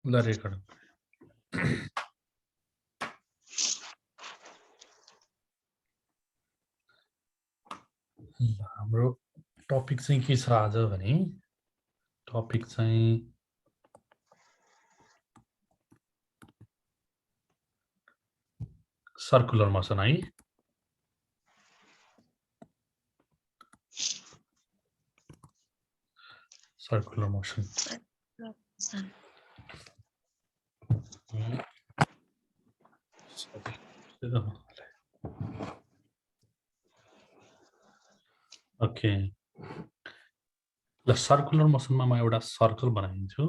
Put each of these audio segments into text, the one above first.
ल रेकर्ड हाम्रो टपिक चाहिँ के छ आज भने टपिक चाहिँ सर्कुलर मोसन है सर्कुलर मोसन ओके ल सर्कुलर मोसनमा म एउटा सर्कल बनाइदिन्छु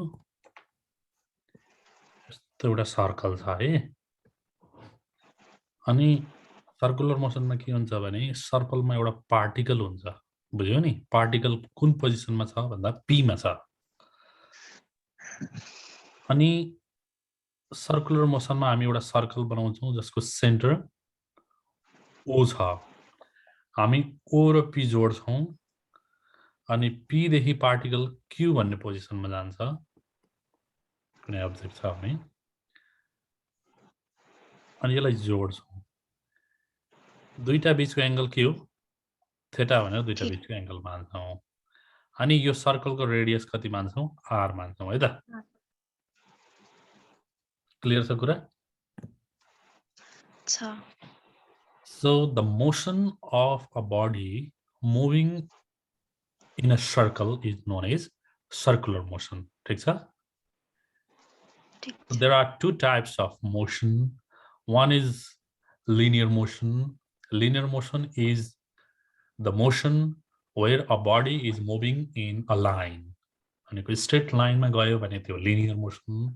यस्तो एउटा सर्कल छ है अनि सर्कुलर मोसनमा के हुन्छ भने सर्कलमा एउटा पार्टिकल हुन्छ बुझ्यो नि पार्टिकल कुन पोजिसनमा छ भन्दा पी मा छ अनि सर्कुलर मोसनमा हामी एउटा सर्कल बनाउँछौं जसको सेन्टर ओ छ हामी ओ र पी जोड्छौं अनि पी देखि पार्टिकल क्यू भन्ने पोजिसनमा जान्छ कुनै अब्जेक्ट छ भने अनि यसलाई जोड्छौं दुईटा बीचको एंगल के हो थीटा भनेर दुईटा बीचको एंगल मान्छौं अनि यो सर्कलको रेडियस कति मान्छौं आर मान्छौं है त क्लियर छ कुरा छ So the motion of a body moving in a circle is known as circular motion. ठीक छ? There are two types of motion. One is linear motion. Linear motion is the motion where a body is moving in a line. अनि straight line मा गयो भने त्यो linear motion.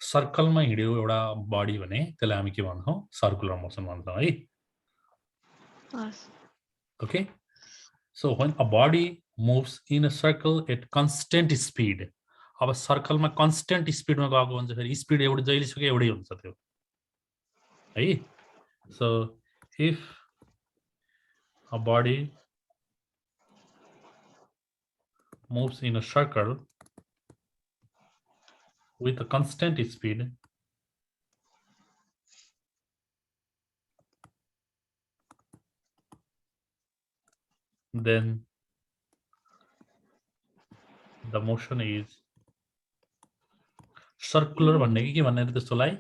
Circle मा हिड्यो एउटा body भने त्यसलाई हामी के भन्छौं सर्कुलर मोसन भन्छौं है Okay, so when a body moves in a circle at constant speed, अब सर्कल में constant speed में गएको हुन्छ फेरि स्पीड एउटै जहिलेसुकै एउटै हुन्छ त्यो है so if a body moves in a circle with a constant speed, then the motion is circular भन्ने कि के भन्ने त्यस्तोलाई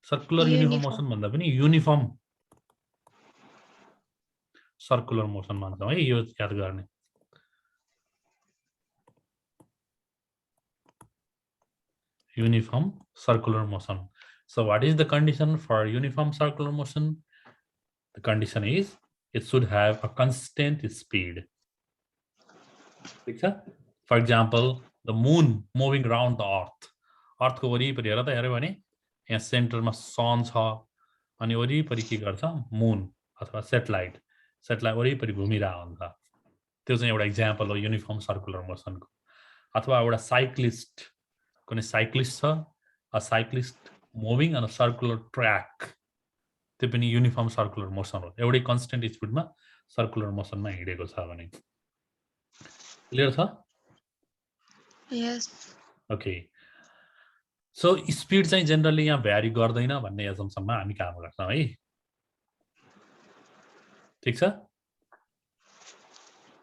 सर्कुलर युनिफर्म मोसन भन्दा पनि युनिफर्म सर्कुलर मोसन भन्छौं है यो याद गर्ने uniform circular motion. So what is the condition for uniform circular motion? The condition is it should have a constant speed. For example, the moon moving around the earth. Earth को वरिपरि हेर त हेर्यो भने यहाँ सेन्टरमा सन छ अनि वरिपरि के गर्छ मून अथवा सेटेलाइट वरिपरि घुमिरहेको हुन्छ त्यो चाहिँ एउटा एक्जाम्पल हो युनिफर्म सर्कुलर मोसनको अथवा एउटा साइक्लिस्ट कुनै साइक्लिस्ट छ a cyclist moving on a circular track त्यो पनि युनिफर्म सर्कुलर मोसन हो एउटै कन्स्टेन्ट स्पिडमा सर्कुलर मोसनमा हिडेको छ भने क्लियर छ यस ओके सो स्पिड चाहिँ जनरली यहाँ भ्यारी गर्दैन भन्ने एजम्पसनमा हामी काम गर्छौं है ठीक छ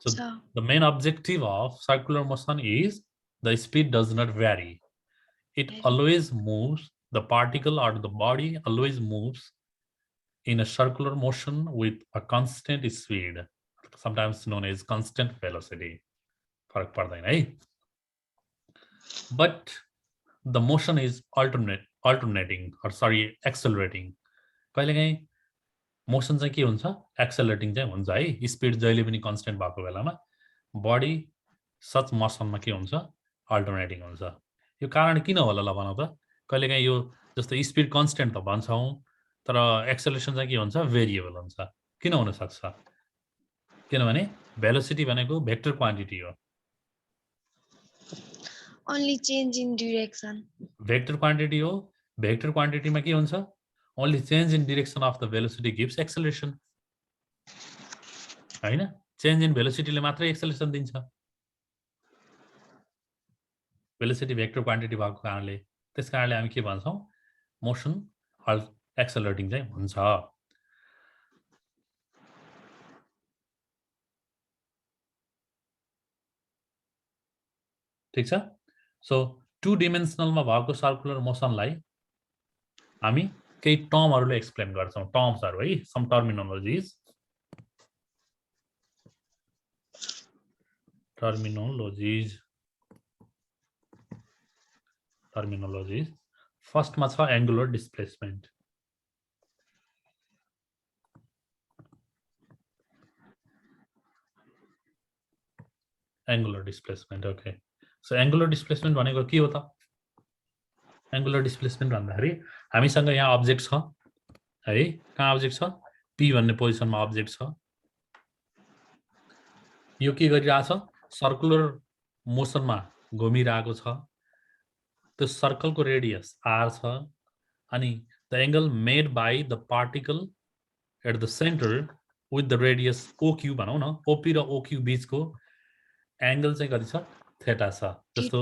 so the main objective of circular motion is the speed does not vary. It always moves, the particle or the body always moves in a circular motion with a constant speed, sometimes known as constant velocity. फरक पर्दैन है but the motion is alternating or sorry accelerating. कहिलेकाहीँ motion चाहिँ के हुन्छ एक्सेलरेटिङ चाहिँ हुन्छ है स्पिड जहिले पनि कन्स्टेन्ट भएको बेलामा बडी सच मोसनमा के हुन्छ अल्टरनेटिङ हुन्छ यो कारण किन होला ल भनौं त कहिलेकाहीँ यो जस्तो स्पिड कन्स्टेन्ट त भन्छौं तर एक्सेलरेसन चाहिँ के हुन्छ भेरिएबल हुन्छ किन हुन सक्छ किनभने भेलोसिटी भनेको भेक्टर क्वान्टिटी हो only change in direction vector quantity हो भेक्टर क्वान्टिटीमा के हुन्छ only change in direction of the velocity gives acceleration हैन चेन्ज इन भेलोसिटी ले मात्रै एक्सेलरेसन दिन्छ भेलोसिटी भेक्टर क्वान्टिटी भएको कारणले त्यस कारणले हामी के भन्छौँ मोसन एक्सेलरेटिङ चाहिँ हुन्छ ठीक छ सो 2 डाइमेन्सनलमा भएको सर्कुलर मोसनलाई हामी केही टर्महरुले एक्सप्लेन गर्छौं टर्म्सहरु है सम टर्मिनोलोजिज फर्स्टमा छ angular displacement angular displacement okay so angular displacement भनेको के हो त एंगुलर डिस्प्लेसमेन्ट भन्दाखेरि हामीसँग यहाँ अब्जेक्ट छ है कहाँ अब्जेक्ट छ पी भन्ने पोजिसनमा अब्जेक्ट छ यो के गरिरहेछ सर्कुलर मोसनमा घुमिरहेको छ त्यो सर्कलको रेडियस r छ अनि the angle made by the particle at the centre with the radius OQ भनौं न OP र OQ बीचको एंगल चाहिँ कति छ थीटा छ जस्तो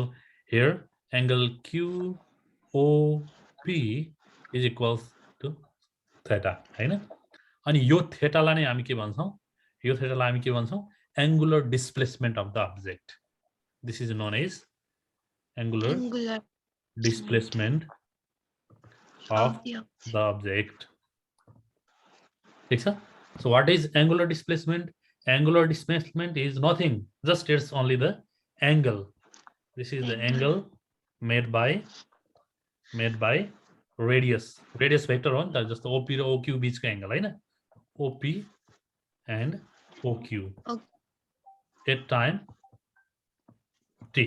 here angle QOP is equals to theta हैन अनि यो थीटालाई नै हामी के भन्छौं यो थीटालाई हामी के भन्छौं angular displacement of the object this is known as angular displacement of the object ठीक छ so what is angular displacement angular displacement is nothing just it's only the angle this is the angle made by radius vector हो नि त जस्तो OP र OQ बीचको angle हैन OP and OQ at time t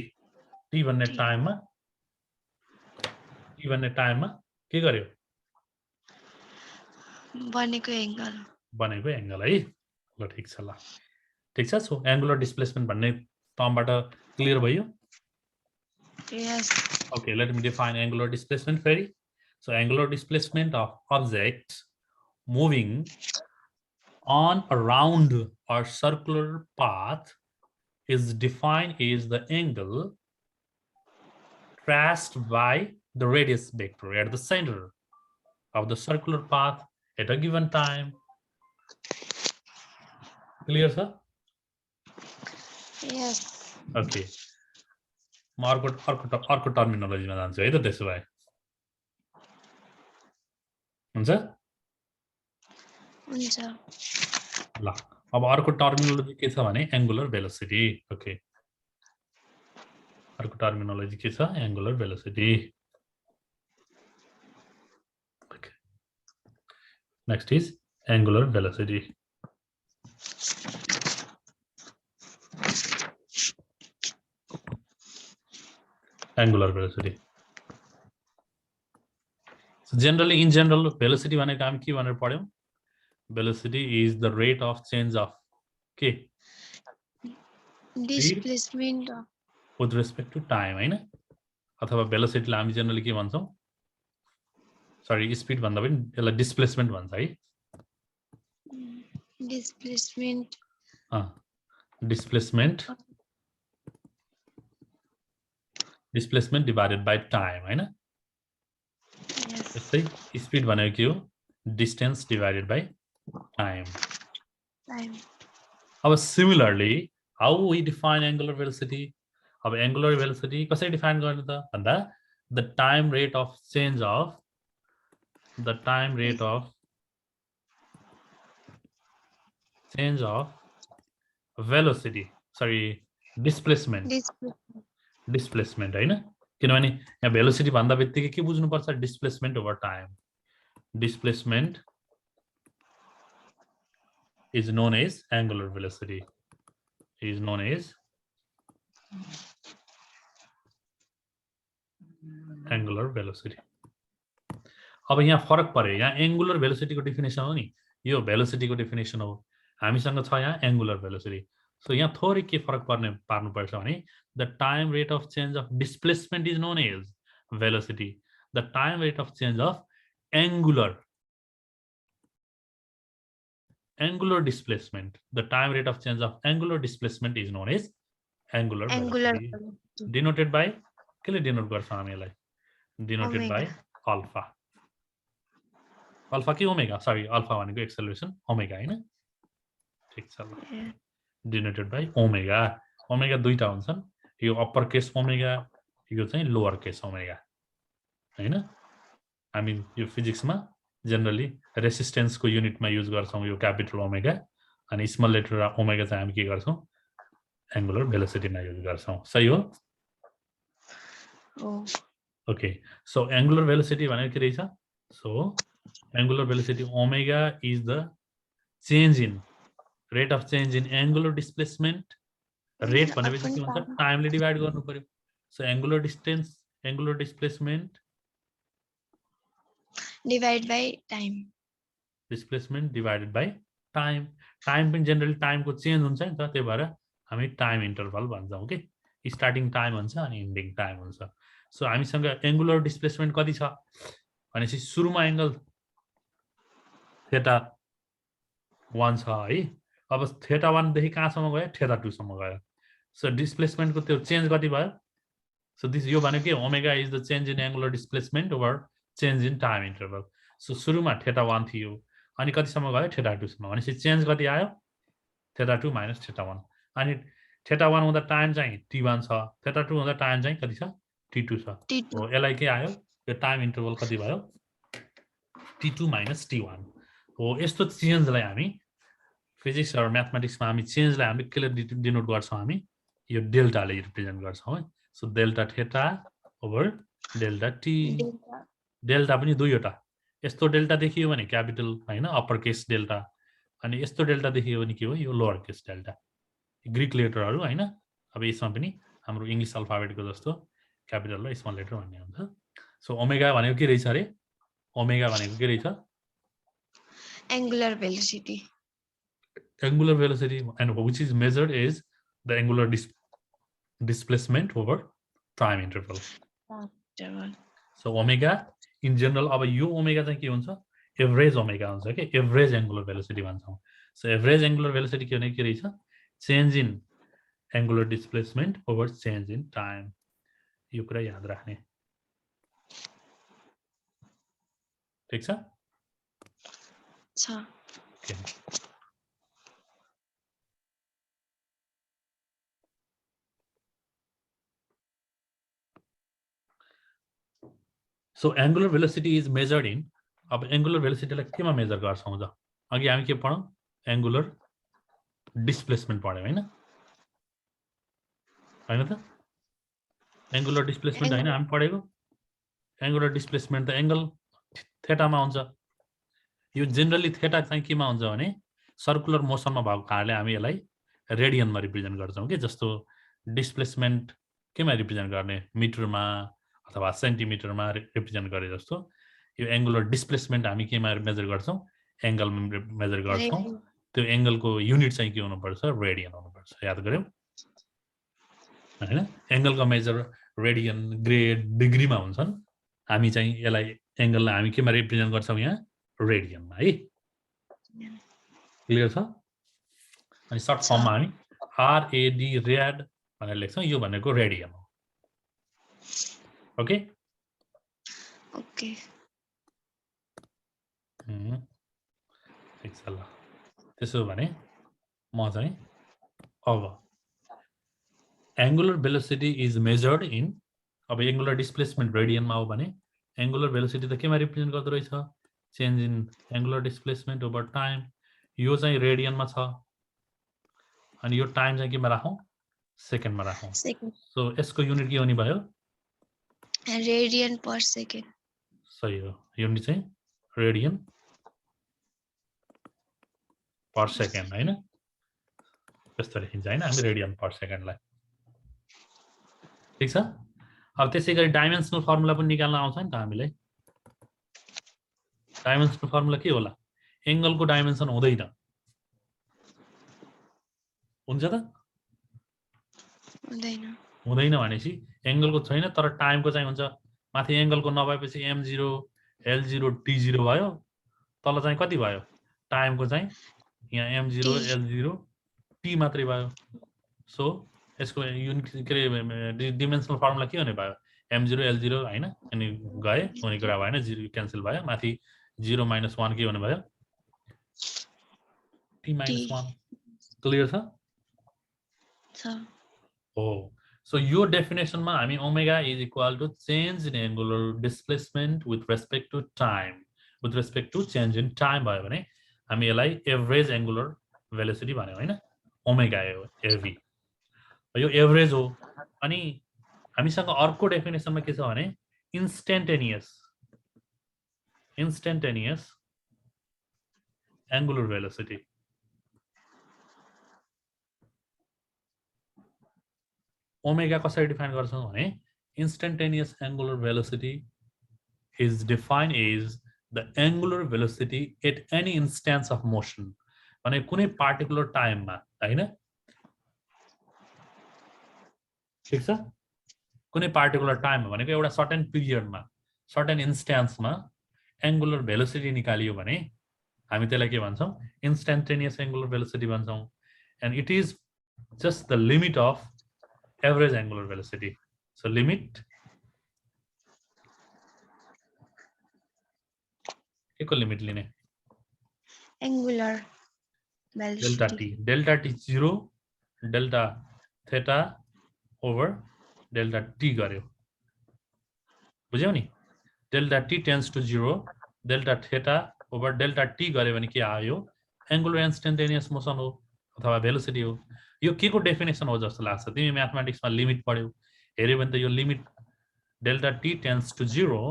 भन्ने टाइममा के गर्यो बनेको एंगल है ल ठीक छ सो एंगुलर डिस्प्लेसमेन्ट भन्ने टर्मबाट क्लियर भयो yes okay let me define angular displacement फेरि so angular displacement of objects moving on around a circular path is defined as the angle traced by the radius vector at the center of the circular path at a given time. Clear, sir? Yes. Okay. म अर्को टर्मिनोलोजीमा जान्छु है त त्यसो भए हुन्छ ल अब अर्को टर्मिनोलोजी के छ भने एंगुलर भेलोसिटी ओके अर्को टर्मिनोलोजी के छ angular velocity Next is angular velocity. Angular velocity. So generally, in general, velocity भनेको हामी के भनेर पढ्यौं? Velocity is the rate of change of के? Displacement with respect to time हैन? अथवा velocity लाई हामी generally के भन्छौं? Sorry, speed भन्दा पनि यसलाई displacement भन्छ है? Displacement divided by time हैन? यस्तै speed भनेको के हो? Distance divided by time. अब similarly, how we define angular velocity? अब angular velocity कसरी define गर्ने त भन्दा the time rate of change of velocity displacement हैन किनभने यहाँ भेलोसिटी भन्दा बित्तिकै के बुझ्नु पर्छ displacement over time displacement is known as angular velocity अब यहाँ फरक पर्यो यहाँ एंगुलर भेलोसिटी को डेफिनेसन हो नि यो भेलोसिटी को डेफिनेसन हो हामीसँग छ यहाँ एंगुलर भेलोसिटी सो यहाँ थोरै के फरक पार्नु पर्छ भने the time rate of change of displacement is known as velocity the time rate of change of angular displacement the time rate of change of angular displacement is known as angular velocity denoted by के ले denote गर्छ हामी यसलाई denoted by alpha. Alpha कि omega? Sorry, alpha भनेको acceleration omega हैन? ठीक छ ल. Denoted by omega. Omega दुईटा हुन्छन्. यो upper case omega, यो चाहिँ lower case omega. हैन? हामी यो फिजिक्समा जनरली रेसिस्टेन्सको युनिटमा युज गर्छौं यो क्यापिटल ओमेगा अनि स्मल लेटर ओमेगा चाहिँ हामी के गर्छौं एंगुलर भेलोसिटीमा युज गर्छौं. सही हो? ओके. सो एंगुलर भेलोसिटी भनेको के रहेछ? So angular velocity omega is the change in rate of change in angular displacement. Rate भनेपछि के हुन्छ? टाइमले डिवाइड गर्नु पर्यो. So angular distance, angular displacement divided by time. Displacement divided by time. Time पनि जनरली टाइमको चेन्ज हुन्छ नि त, त्यही भएर हामी टाइम इन्टरभल भन्छौं के. स्टार्टिङ टाइम हुन्छ अनि एन्डिङ टाइम हुन्छ. सो हामीसँग एंगुलर डिस्प्लेसमेन्ट कति छ भनेपछि सुरुमा एंगल थीटा 1 छ है. अब थीटा 1 देखि कहाँसम्म गयो? थीटा 2 सम्म गयो. सो डिस्प्लेसमेन्टको त्यो चेन्ज कति भयो? सो दिस यो भनेको के? Omega is the change in angular displacement over change in time interval. So सुरुमा थीटा 1 थियो अनि कतिसम्म गयो? थीटा 2 सम्म. भनेपछि चेन्ज कति आयो? Theta 2 minus theta 1. अनि थीटा 1 हुँदा टाइम चाहिँ t1 छ, थीटा 2 हुँदा टाइम चाहिँ कति छ? t2 छ. हो, यसलाई के आयो? यो टाइम इन्टरभल कति भयो? t2 minus t1. हो, यस्तो चेन्जलाई हामी फिजिक्स र म्याथमेटिक्समा हामी चेन्जलाई हामी के डिनोट गर्छौं? हामी यो डेल्टाले रिप्रेजेन्ट गर्छौं है. So delta theta over delta t. Delta पनि दुईवटा. यस्तो डेल्टा देखियो भने क्यापिटल हैन अप्पर केस डेल्टा, अनि यस्तो डेल्टा देखियो भने के हो? यो लोअर केस डेल्टा. ग्रीक लेटरहरु हैन. अब यसमा पनि हाम्रो इंग्लिश अल्फाबेटको जस्तो क्यापिटल र स्मल लेटर भन्ने हुन्छ. सो ओमेगा भनेको के रहेछ रे? ओमेगा भनेको के रहेछ? Angular velocity. Angular velocity and which is measured is the angular displacement over time interval. So omega in general, अब यो ओमेगा चाहिँ के हुन्छ? एभरेज ओमेगा हुन्छ के. एभरेज एंगुलर भेलोसिटी भन्छौं. सो एभरेज एंगुलर भेलोसिटी के भने के रहेछ? Change in angular displacement over change in time. यो कुरा याद राख्ने. ठीक छ? Okay. So angular velocity is measured in. अब angular velocity लाई केमा मेजर गर्छौं त? अघि हामी के पढ्यौं? angular displacement पढ्यौं हैन? हैन त? angular displacement हैन हामी पढेको? angular displacement त एंगल थीटामा हुन्छ. यो जनरली थीटा चाहिँ केमा हुन्छ भने सर्कुलर मोसनमा भएको कारणले हामी यसलाई रेडियनमा रिप्रेजेन्ट गर्छौं के. जस्तो डिस्प्लेसमेन्ट केमा रिप्रेजेन्ट गर्ने? मिटरमा अथवा सेन्टिमिटरमा रिप्रेजेन्ट गरे जस्तो यो एंगुलर डिस्प्लेसमेन्ट हामी केमा मेजर गर्छौं? एंगलमा मेजर गर्छौं. त्यो एंगलको युनिट चाहिँ के हुनुपर्छ? रेडियन हुनुपर्छ. याद गर्यौ हैन? एंगलको मेजर रेडियन, ग्रेड, डिग्रीमा हुन्छन्. हामी चाहिँ यसलाई एंगललाई हामी केमा रिप्रेजेन्ट गर्छौं? यहाँ रेडियनमा है. क्लियर छ? अनि सर्ट फर्ममा हामी RAD रेड भनेर लेख्छौं. यो भनेको रेडियन हो. ओके? ओके. ठीक छ ल. त्यसो भने म चाहिँ अब angular velocity is measured in. अब एंगुलर डिस्प्लेसमेन्ट रेडियनमा हो भने एंगुलर भेलोसिटी त केमा रिप्रेजेन्ट गर्दो रहेछ? Change in angular displacement over time. यो चाहिँ रेडियनमा छ अनि यो टाइम चाहिँ केमा राखौं? सेकेन्डमा राखौं. सो यसको युनिट के हुने भयो? Radian per second. सही हो. युनिट चाहिँ रेडियन पर सेकेन्ड हैन? त्यस्तो लेखिन्छ हैन? हामी रेडियन पर सेकेन्डलाई. ठीक छ? अब त्यसैगरी डाइमेन्सनल फर्मुला पनि निकाल्न आउँछ नि त हामीलाई. डाइमेन्सनल फर्मुला के होला? एंगलको डाइमेन्सन हुँदैन. हुन्छ त? हुँदैन भनेपछि एंगलको छैन तर टाइमको चाहिँ हुन्छ. माथि एंगलको नभएपछि m0, l0, t0 भयो. तल चाहिँ कति भयो? टाइमको चाहिँ यहाँ m0, l0, t मात्रै भयो. सो यसको युनिट के रे डिमेन्सनल फर्मुला के हुने भयो? m0 l0 हैन अनि गए कुनै कुरा भएन 0 क्यान्सल भयो माथि 0 - 1 के हुने भयो t - 1 क्लियर छ हो सो यो डेफिनेसनमा हामी omega is equal to change in angular displacement with respect to time with respect to change in time भयो भने हामी यसलाई एभरेज एंगुलर भेलोसिटी भन्यौ हैन ओमेगा हो एभी यो एभरेज हो अनि हामीसँग अर्को डेफिनेसनमा के छ भने इन्स्टेन्टेनियस एंगुलर भेलोसिटी ओमेगा कसरी डिफाइन गर्छौं भने instantaneous angular velocity is defined as the angular velocity at any instance of motion भने कुनै पार्टिकुलर टाइममा हैन ठीक छ कुनै पार्टिकुलर टाइममा भनेको एउटा सर्टेन पिरियडमा सर्टेन इन्स्टेन्समा एंगुलर भेलोसिटी निकालियो भने हामी त्यसलाई के भन्छौं इन्स्टेन्टेनियस एंगुलर भेलोसिटी भन्छौं and it is just the limit of average angular velocity so limit के को लिमिट लिने angular delta t 0 delta theta over delta t गर्यो बुझ्यौ नि delta t tends to 0 delta theta over delta t गर्यो भने के आयो एंगुलर इन्स्टेन्टेनियस मोसन हो अथवा भेलोसिटी हो यो के को डेफिनेसन हो जस्तो लाग्छ तिमी म्याथमेटिक्समा लिमिट पढ्यौ हेर्यो भने त यो limit delta t tends to 0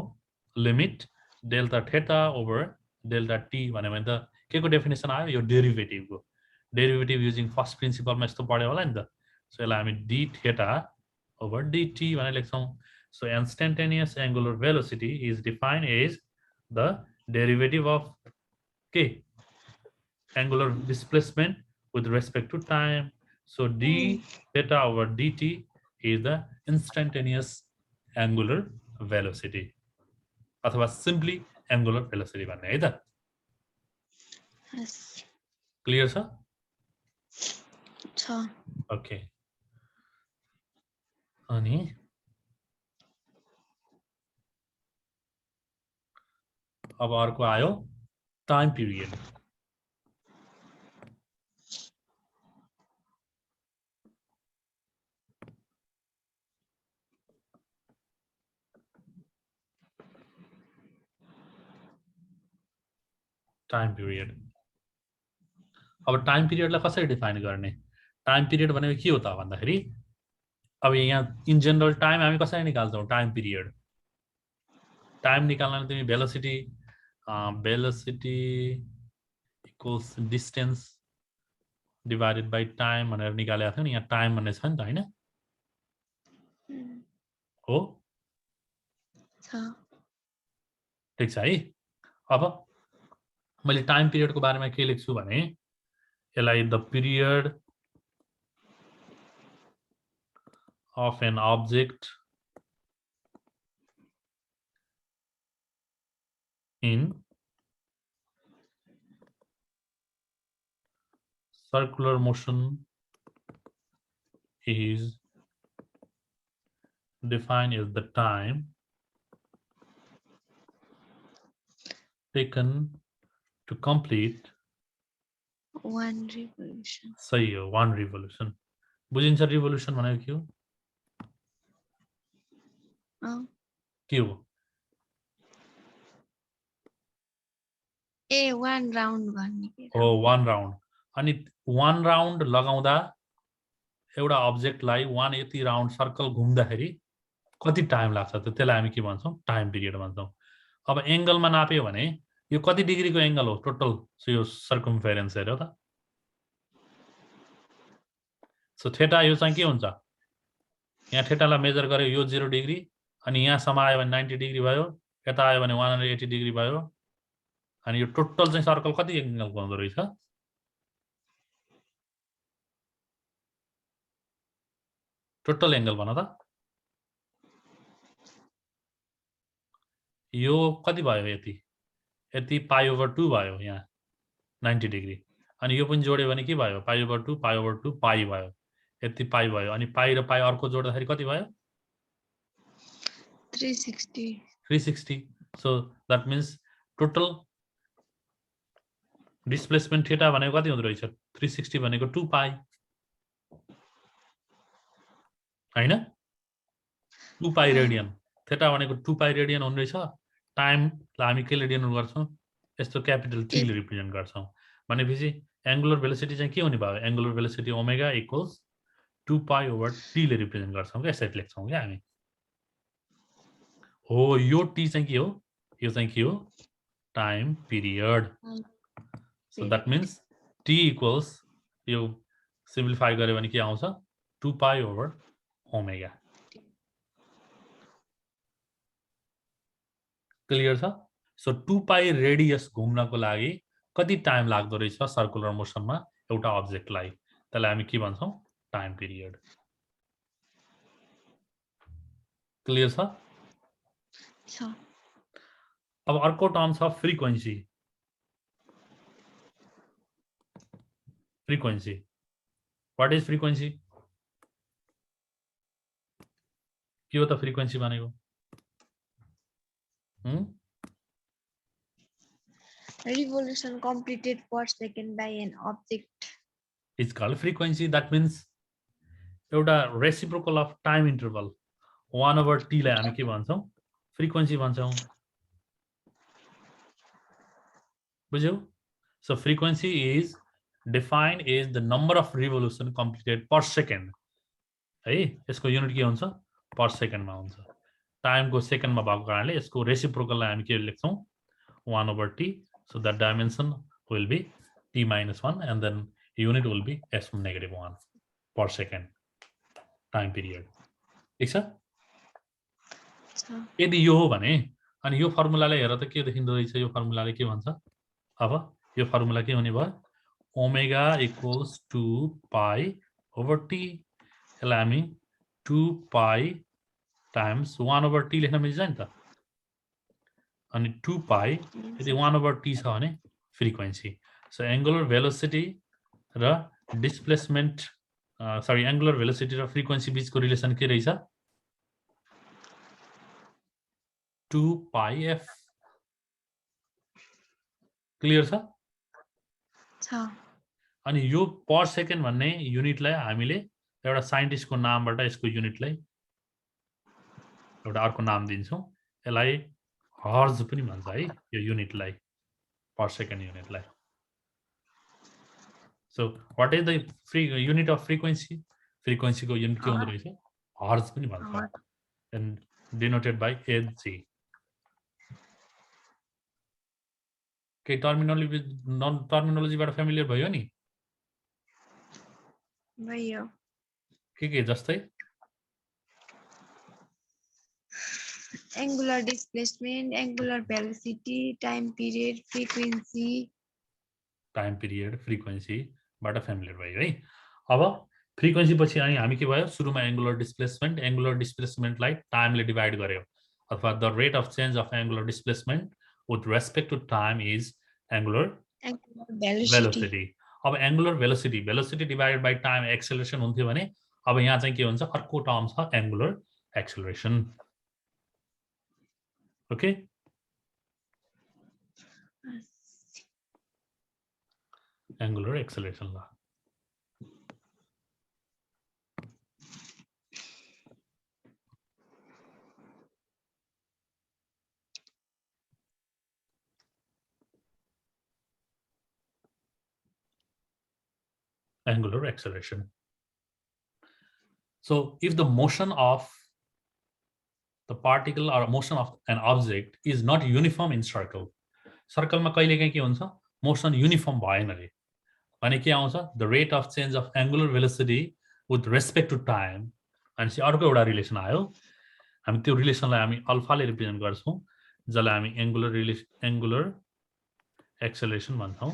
limit delta theta over delta t भन्यो भने त के को डेफिनेसन आयो यो डेरिभेटिभको डेरिभेटिभ युजिङ फर्स्ट प्रिन्सिपलमा यस्तो पढ्यो होला नि त सो यसलाई हामी d theta over dt भनेर लेख्छौं so instantaneous angular velocity is defined as the derivative of k angular displacement with respect to time so d theta over dt is the instantaneous angular velocity अथवा simply angular velocity भन्ने है त clear छ okay अनि अब अर्को आयो time period time period अब टाइम पिरियडलाई कसरी डिफाइन गर्ने टाइम पिरियड भनेको के हो त भन्दाखेरि अब यहाँ इन जनरल टाइम हामी कसरी निकाल्छौं टाइम पिरियड टाइम निकाल्न तिमी velocity equals distance divided by time भनेर निकालेको थियो नि यहाँ टाइम भन्ने छ नि त हैन हो ठीक छ है अब मैले टाइम पिरियडको बारेमा के लेख्छु भने यसलाई the period of an object in circular motion is defined as the time taken to complete one revolution सही हो one revolution बुझिन्छ रिभोल्युसन भनेको के हो के हो ए one round गर्ने हो one round अनि one round लगाउँदा एउटा अब्जेक्टलाई one यति राउन्ड सर्कल घुम्दाखेरि कति टाइम लाग्छ त त्यसलाई हामी के भन्छौं टाइम पिरियड भन्छौं अब एंगलमा नाप्यो भने यो कति डिग्रीको एंगल हो टोटल सो यो सर्कमफेरेन्स हेर्यो त सो थीटा यो चाहिँ के हुन्छ यहाँ थीटालाई मेजर गर्यो यो 0 डिग्री अनि यहाँसम्म आयो भने 90 डिग्री भयो यता आयो भने 180 डिग्री भयो अनि यो टोटल चाहिँ सर्कल कति एंगलको हुँदो रहेछ टोटल एंगल भन त यो कति भयो यति यति पाई ओभर 2 भयो यहाँ 90 डिग्री अनि यो पनि जोड्यो भने के भयो पाई ओभर 2 पाई भयो यति पाई भयो अनि पाई र पाई अर्को जोड्दाखेरि कति भयो 360. 360. So that means total displacement theta भनेको कति हुँदो रहेछ 360 भनेको 2 पाई हैन 2 पाई रेडियन थीटा भनेको 2 पाई रेडियन हुने रहेछ टाइमलाई हामी केले डिनोट गर्छौं यस्तो क्यापिटल टी ले रिप्रेजेन्ट गर्छौं भनेपछि एंगुलर भेलोसिटी चाहिँ के हुने भयो एंगुलर भेलोसिटी ओमेगा इक्वल्स 2 पाई ओभर टी ले रिप्रेजेन्ट गर्छौं के यसरी लेख्छौं के हामी हो यो टी चाहिँ के हो यो चाहिँ के हो time period so that means T equals यो सिम्प्लिफाई गरे भने के आउँछ 2 पाई ओभर ओमेगा क्लियर छ सो 2 पाई रेडियस घुम्नको लागि कति टाइम लाग्दो रहेछ सर्कुलर मोसनमा एउटा अब्जेक्टलाई त्यसलाई हामी के भन्छौं टाइम पिरियड क्लियर छ अब अर्को टर्म छ frequency frequency what is frequency के हो त फ्रिक्वेन्सी भनेको Revolution completed per second by an object. It's called frequency. That means एउटा reciprocal of time interval 1 over t लाई हामी के भन्छौं frequency भन्छौं बुझ्यौ so frequency is defined as the number of revolution completed per second है यसको unit के हुन्छ पर सेकेन्डमा हुन्छ टाइमको सेकेन्डमा भएको कारणले यसको रेसिप्रोकललाई हामी के लेख्छौं 1 over t so that dimension will be t minus 1 and then unit will be s negative 1 per second time period ठीक छ यदि यो हो भने अनि यो फर्मुलालाई हेर त के देखिँदो रहेछ यो फर्मुलाले के भन्छ अब यो फर्मुला के हुने भयो ओमेगा इक्वल्स 2 पाई ओभर t यसलाई हामी 2 पाई टाइम्स 1 over t लेख्न मिल्छ नि त अनि 2 पाई यदि 1 over t छ भने फ्रिक्वेन्सी सो एंगुलर भेलोसिटी र डिस्प्लेसमेन्ट सरी एंगुलर भेलोसिटी र फ्रिक्वेन्सी बीचको रिलेसन के रहेछ 2 पाई f क्लियर छ अनि यो पर सेकेन्ड भन्ने युनिटलाई हामीले एउटा साइन्टिस्टको नामबाट यसको युनिटलाई एउटा अर्को नाम दिन्छौं यसलाई हर्ज पनि भन्छ है यो युनिटलाई पर सेकेन्ड युनिटलाई so what is the unit of frequency फ्रिक्वेन्सीको युनिट के हुँदो रहेछ हर्ज पनि भन्छ एन्ड डिनोटेड बाइ hg के टर्मिनोलोजीबाट फ्यामिलियर भयो नि भयो के जस्तै angular displacement, angular velocity, time period, frequency. Time period frequency बाट फ्यामिलियर भयो है अब फ्रिक्वेन्सी पछि अनि हामी के भयो सुरुमा एंगुलर डिस्प्लेसमेन्टलाई टाइमले डिवाइड गर्यो अथवा the rate of change of angular displacement with respect to time is angular velocity अब angular velocity divided by time acceleration हुन्थ्यो भने अब यहाँ चाहिँ के हुन्छ अर्को टर्म छ angular acceleration okay angular acceleration ल angular acceleration. So if the motion of the particle or motion of an object is not uniform in circle, circle मा कहिलेकाहीँ के हुन्छ मोसन युनिफर्म भएन रे भने के आउँछ the rate of change of angular velocity with respect to time अनि अर्को एउटा रिलेसन आयो हामी त्यो रिलेसनलाई हामी अल्फाले रिप्रेजेन्ट गर्छौं जसलाई हामी एंगुलर एक्सेलरेसन भन्छौं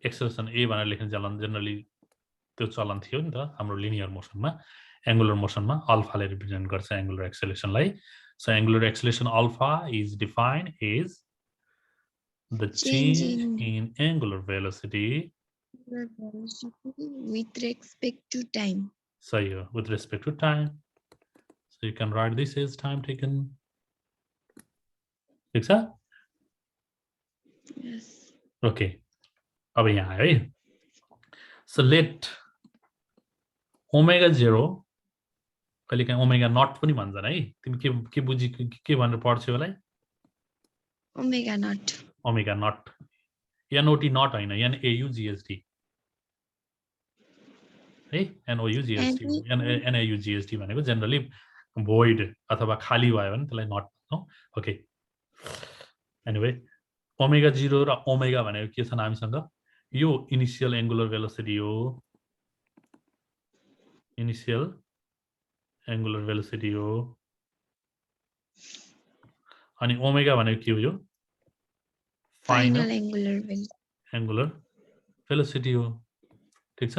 एक्सेलरेसन ए भनेर लेख्ने चलन जनरली त्यो चलन थियो नि त हाम्रो लिनियर मोसनमा एंगुलर मोसनमा अल्फाले रिप्रेजेन्ट गर्छ एंगुलर एक्सेलरेसनलाई so angular acceleration alpha is defined as the change in angular velocity with respect to time. सही हो with respect to time So you can write this as time taken. ठीक छ? Yes. Okay. अब यहाँ आयो है. So let omega 0 कहिले काहीँ ओमेगा नट पनि भन्छन् है. तिमी के बुझी के भनेर पढ्छौ होला है? Omega naught. Omega naught. N O T naught हैन, एनएयुजिएसटी है. एनओयुजिएसटी एनएयुजिएसटी भनेको जनरली भोइड अथवा खाली भयो भने त्यसलाई नट भन्छौँ. ओके. एनिवे ओमेगा 0 र ओमेगा भनेको के छन् हामीसँग? यो इनिशियल एंगुलर वेलोसिटी हो. इनिशियल एंगुलर वेलोसिटी हो. अनि ओमेगा भनेको के हो? यो Final angular velocity. Angular velocity हो. ठीक छ?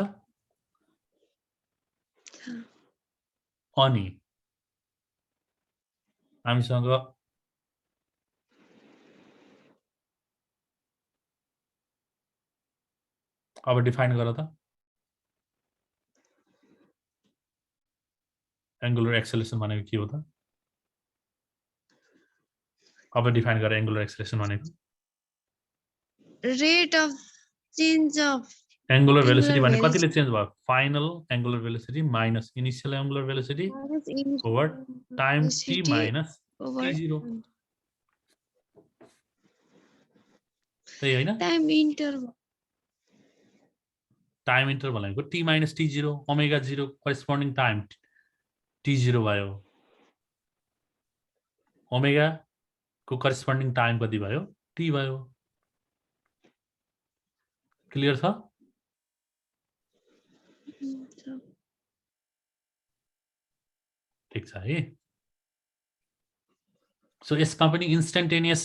अनि हामीसँग अब डिफाइन गर त. एंगुलर एक्सेलरेशन भनेको के हो त? अब डिफाइन गर एंगुलर एक्सेलरेशन भनेको. Rate of change of angular velocity भने कतिले चेन्ज भयो? Final angular velocity minus initial angular velocity over time t minus t0. त्यही हैन? time interval. टाइम इन्टरभल भनेको t minus t0. Omega 0 corresponding time t0 भयो. Omega को corresponding time कति भयो? t भयो. क्लियर छ? ठीक छ है. सो यसमा पनि इन्स्टेन्टेनियस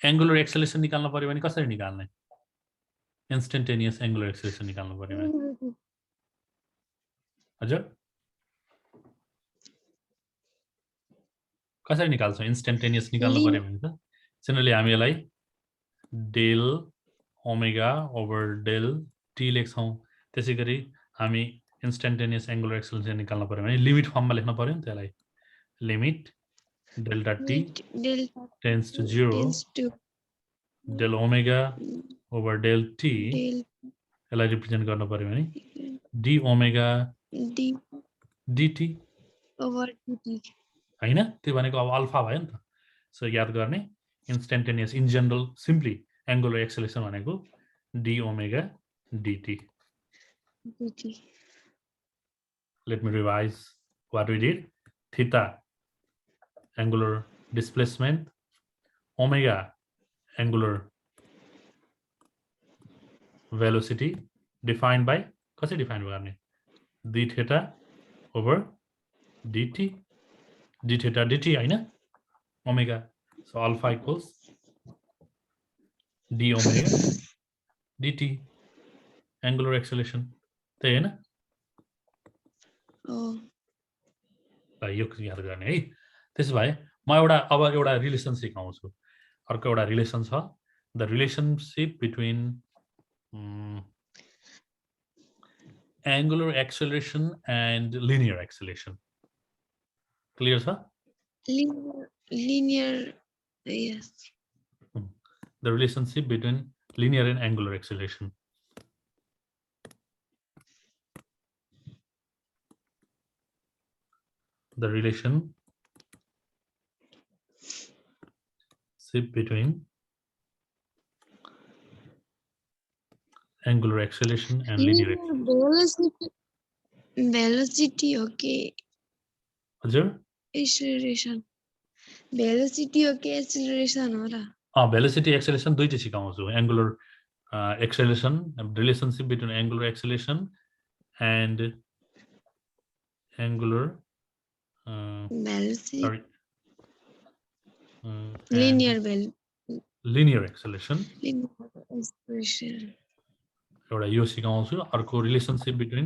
एंगुलर एक्सेलरेशन निकाल्न पर्यो भने कसरी निकाल्ने? इन्स्टेन्टेनियस एंगुलर एक्सेलरेशन निकाल्नु पर्यो भने हजुर कसरी निकाल्छौ? इन्स्टेन्टेनियस निकाल्नु पर्यो भने त जनरली हामी यसलाई del omega over del T लेख्छौं. त्यसैगरी हामी इन्स्टेन्टेनियस एंगुलर एक्सेलरेशन निकाल्नु पर्यो भने लिमिट फर्ममा लेख्नु पर्यो नि त्यसलाई. Limit delta T tends to 0 del omega over del T यसलाई रिप्रेजेन्ट गर्नु पर्यो भने D omega dt over dt. हैन? त्यो भनेको अब अल्फा भयो नि त. सो याद गर्ने instantaneous in general simply angular acceleration भनेको d omega dt. Let me revise what we did. Theta angular displacement, omega angular velocity defined by कसरी डिफाइन गर्ने? d theta over dt d theta dt हैन? omega. So alpha equals d omega dt angular acceleration. त्यही हैन? यो याद गर्ने है. त्यसो भए म अब एउटा रिलेसन सिकाउँछु. अर्को एउटा रिलेसन छ. The relationship between angular acceleration and linear acceleration. Clear छ? Linear, yes. The relationship between linear and angular acceleration. The relationship between angular acceleration and linear acceleration. Velocity, okay. हजुर? Acceleration. Velocity, okay. Acceleration हो र? Velocity acceleration दुईटै सिकाउँछु. Angular acceleration, relationship between angular acceleration and angular velocity. Sorry. Linear acceleration. एउटा यो सिकाउँछु. अर्को relationship between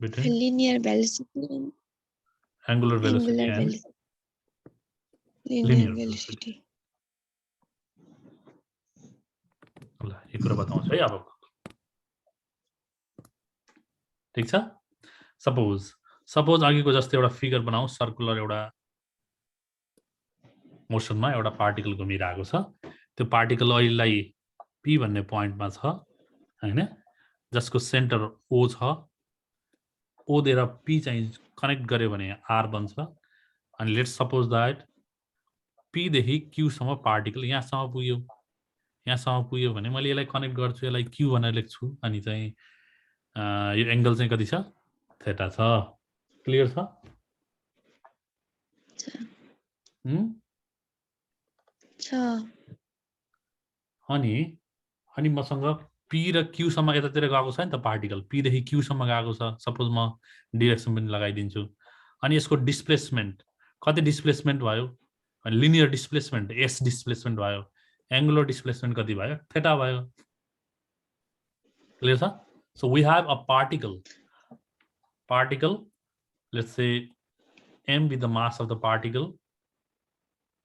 linear velocity and angular velocity and linear velocity. ल एक कुरा बताउँछु है. अब ठीक छ सपोज अघिको जस्तो एउटा फिगर बनाऊ सर्कुलर एउटा मोसनमा एउटा पार्टिकल घुमिरहेको छ त्यो पार्टिकल अहिलेलाई पी भन्ने पोइन्टमा छ हैन जसको सेन्टर ओ छ ओ दिएर पी चाहिँ कनेक्ट गर्यो भने आर बन्छ अनि लेट्स सपोज दैट पी देखि क्यू सम्म पार्टिकल यहाँसम्म पुग्यो भने मैले यसलाई कनेक्ट गर्छु यसलाई क्यू भनेर लेख्छु अनि चाहिँ यो एंगल चाहिँ कति छ थीटा छ क्लियर छ अनि मसँग पी र क्यू सम्म यतातिर गएको छ नि त पार्टिकल पी देखि क्यू सम्म गएको छ सपोज म डिरेक्सन पनि लगाइदिन्छु अनि यसको डिस्प्लेसमेन्ट कति डिस्प्लेसमेन्ट भयो लिनियर डिस्प्लेसमेन्ट एस डिस्प्लेसमेन्ट भयो एंगुलर डिस्प्लेसमेन्ट कति भयो थीटा भयो क्लियर छ so we have a particle let's say m with the mass of the particle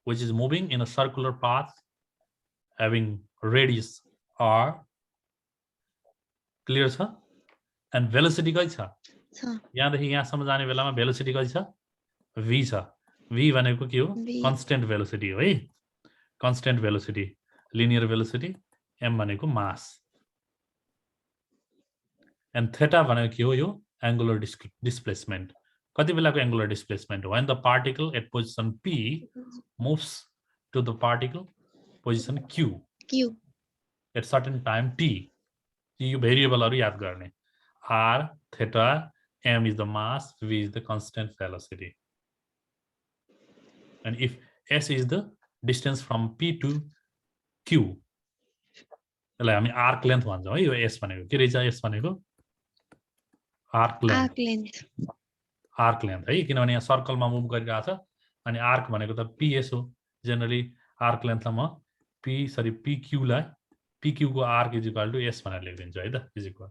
which is moving in a circular path having radius r clear छ and velocity कति छ यहाँदेखि यहाँसम्म जाने बेलामा भेलोसिटी कति छ v छ v भनेको के हो कन्स्टेन्ट भेलोसिटी हो है constant velocity linear velocity m भनेको मास एन्ड थीटा भनेको के हो यो एंगुलर डिस्प्लेसमेन्ट कति बेलाको angular displacement when the particle at position p moves to the particle position q at certain time t यो भेरिएबलहरु याद गर्ने r theta m is the mass v is the constant velocity and if s is the distance from p to q यसलाई हामी arc length भन्छौं है यो s भनेको के रहेछ s भनेको आर्क लेन्थ है किनभने यहाँ सर्कलमा मुभ गरिरहेछ अनि आर्क भनेको त पीएस हो जनरली आर्क लेन्थमा म पीक्यू लाई पीक्यू को arc is equal to S भनेर लेखिदिन्छु है त इज इक्वल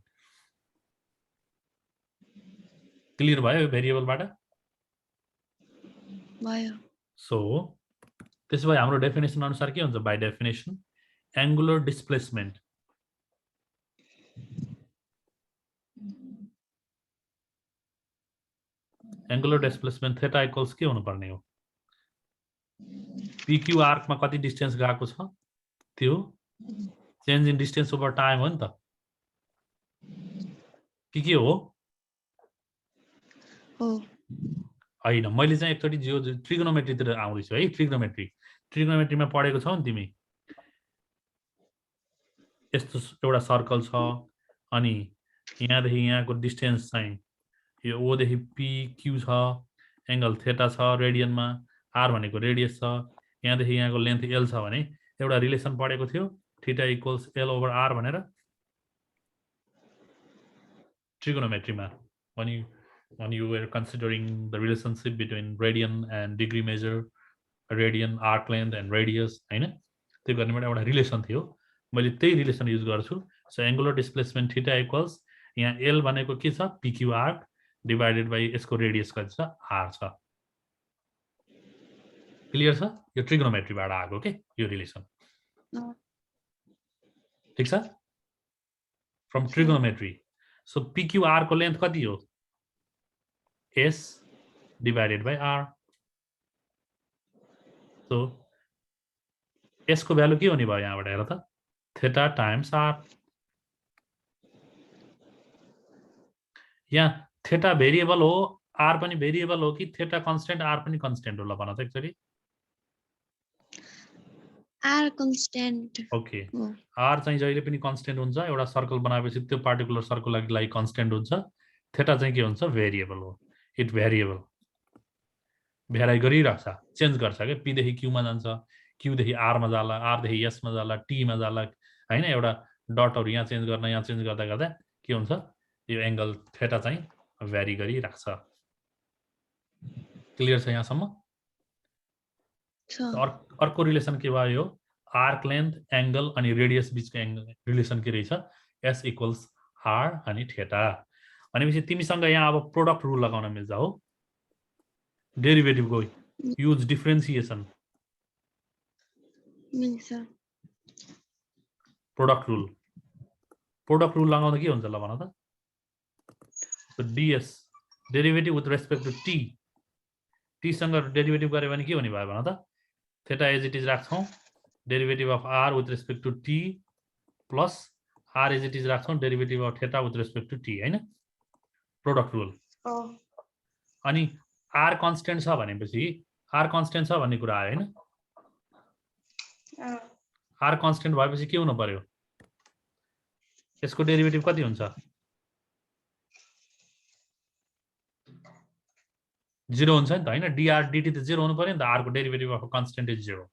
क्लियर भयो भेरिएबलबाट भयो सो त्यसो भए हाम्रो डेफिनेसन अनुसार के हुन्छ by definition angular displacement angular displacement theta equals के हुनुपर्ने हो पीक्यू आर्कमा कति डिस्टेन्स गएको छ त्यो change in distance over time हो नि त के हो हैन मैले चाहिँ एकचोटी जियो ट्रिगोनोमेट्रीतिर आउँदैछु है ट्रिगोनोमेट्रीमा पढेको छौ नि तिमी यस्तो एउटा सर्कल छ अनि यहाँदेखि यहाँको डिस्टेन्स चाहिँ यो ओ देखि पी क्यू छ एंगल थीटा छ रेडियनमा आर भनेको रेडियस छ यहाँदेखि यहाँको लेन्थ एल छ भने एउटा रिलेसन पढेको थियो theta equals L over R भनेर ट्रिगोनोमेट्रीमा when you were considering the relationship between radian and degree measure radian arc length and radius हैन त्यो गर्नेबाट एउटा रिलेसन थियो मैले त्यही रिलेसन युज गर्छु so angular displacement theta equals यहाँ एल भनेको के छ पीक्यू आर्क डिवाइडेड बाइ यसको रेडियस कति छ आर छ क्लियर छ यो ट्रिगोनोमेट्रीबाट आएको के यो रिलेसन ठीक छ from trigonometry so PQ R को लेन्थ कति हो s divided by r so s को भ्यालु के हुने भयो यहाँबाट हेर त थीटा टाइम्स r यहाँ थीटा भेरिएबल हो r पनि भेरिएबल हो कि थीटा कन्स्टेन्ट r पनि कन्स्टेन्ट हो ल भन त एकचोटी r कन्स्टेन्ट ओके r चाहिँ जहिले पनि कन्स्टेन्ट हुन्छ एउटा सर्कल बनाएपछि त्यो पार्टिकुलर सर्कलको लागि कन्स्टेन्ट हुन्छ थीटा चाहिँ के हुन्छ भेरिएबल हो इट भेरिएबल भेराइ गरिरहेछ चेन्ज गर्छ के पी देखि क्यू मा जान्छ क्यू देखि आर मा जाला आर देखि एस मा जाला टी मा जाला हैन एउटा डटहरु यहाँ चेन्ज गर्दा गर्दा के हुन्छ यो एंगल थीटा चाहिँ भ्यारी गरिराख्छ क्लियर छ यहाँसम्म अर्को रिलेसन के भयो आर्क लेन्थ एंगल अनि रेडियस बीचको एंगल रिलेसन के रहेछ s इक्वल्स r अनि थीटा भनेपछि तिमीसँग यहाँ अब प्रोडक्ट रुल लगाउन मिल्छ हो डेरिभेटिभ को युज डिफरेन्सिएसन मिल्छ प्रोडक्ट रुल लगाउँदा के हुन्छ ल भन त So ds derivative with respect to t, t सँग डेरिभेटिभ गरे भने के हुने भयो भन त, थीटा एज इट इज राख्छौं, derivative of r with respect to t plus r as it is राख्छौं, derivative of theta with respect to t, हैन, प्रोडक्ट रुल। अनि r कन्स्टेन्ट छ भनेपछि r कन्स्टेन्ट छ भन्ने कुरा आयो हैन, r कन्स्टेन्ट भएपछि के हुनु पर्यो, यसको डेरिभेटिभ कति हुन्छ, 0 हुन्छ नि त हैन, dr dt त 0 हुनु पर्यो नि त, r को डेरिभेटिभ अफ कन्स्टेन्ट इज 0।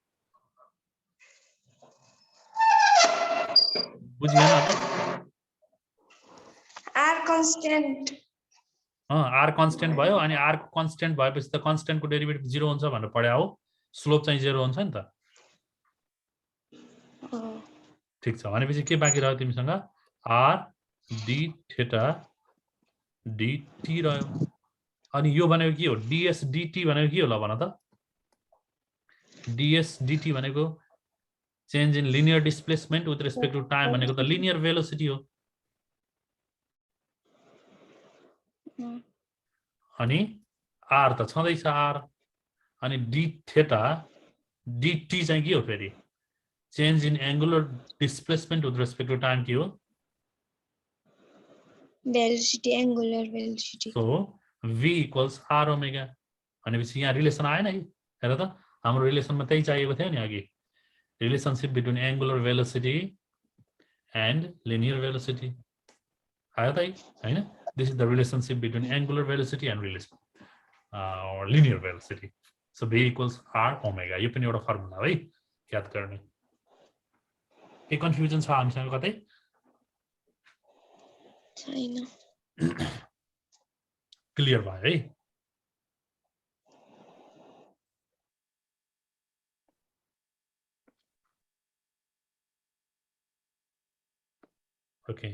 बुझिएन अब, r constant r कन्स्टेन्ट भयो अनि r को कन्स्टेन्ट भएपछि त कन्स्टेन्टको डेरिभेटिभ 0 हुन्छ भनेर पढ्या हो, स्लोप चाहिँ 0 हुन्छ नि त। ठीक छ, भनेपछि के बाँकी रह्यो तिमीसँग, r d थीटा dt रह्यो। अनि यो भनेको के हो, ds dt भनेको के हो ल भन त, ds dt भनेको change in linear displacement with respect to time भनेको त लिनियर भेलोसिटी हो। अनि r त छँदैछ r, अनि d थीटा dt चाहिँ के हो फेरि, change in angular displacement with respect to time के हो, velocity, angular velocity। So v equals r omega. भनेपछि यहाँ रिलेसन आएन है, हेर त हाम्रो रिलेसनमा त्यही चाहिएको थियो नि अघि, relationship between angular velocity and linear velocity आयो त हैन, this is the relationship between angular velocity and relation linear velocity. So v equals r omega, यो पनि एउटा फर्मुला है याद गर्ने। के कन्फ्युजन छ हामीसँग कतै, छैन, क्लियर भयो है। ओके,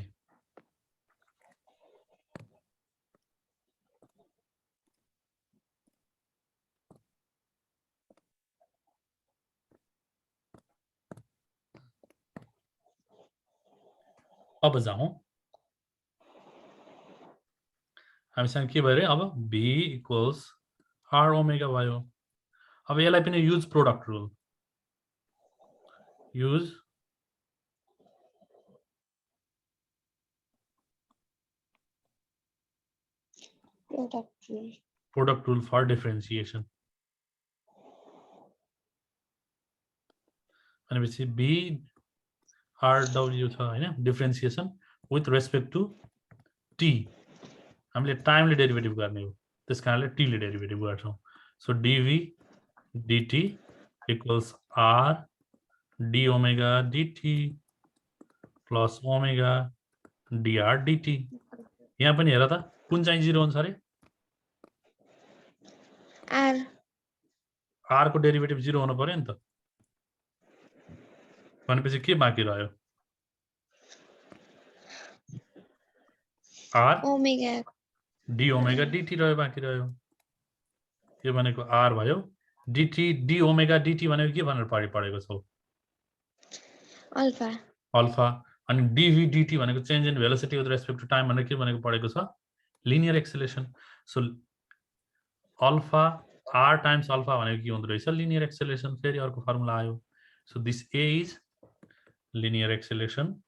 अब जाउँ, हामीसँग के भयो रे, अब v इक्वल्स r ओमेगा भयो। अब यसलाई पनि use product rule, use product rule for differentiation. भनेपछि b rw छ हैन, differentiation with respect to t, हामीले टाइमले डेरिभेटिभ गर्ने हो, त्यस कारणले t ले डेरिभेटिभ गर्छौं। So dv dt equals r d omega dt plus omega dr dt। यहाँ पनि हेर त कुन चाहिँ 0 हुन्छ रे, r को डेरिभेटिभ 0 हुनु पर्यो नि त। भनेपछि के बाँकी रह्यो, r omega d omega dt रह्यो, बाँकी रह्यो। यो भनेको r भयो, dt d ओमेगा dt भनेको के भनेर पढेको छौ, अल्फा, अल्फा। अनि dv dt भनेको change in velocity with respect to time भनेको के भनेको पढेको छ, linear acceleration. So alpha r times alpha भनेको के हुँदो रहेछ, लिनियर एक्सेलरेसन। फेरि अर्को फर्मुला आयो। So this a is linear acceleration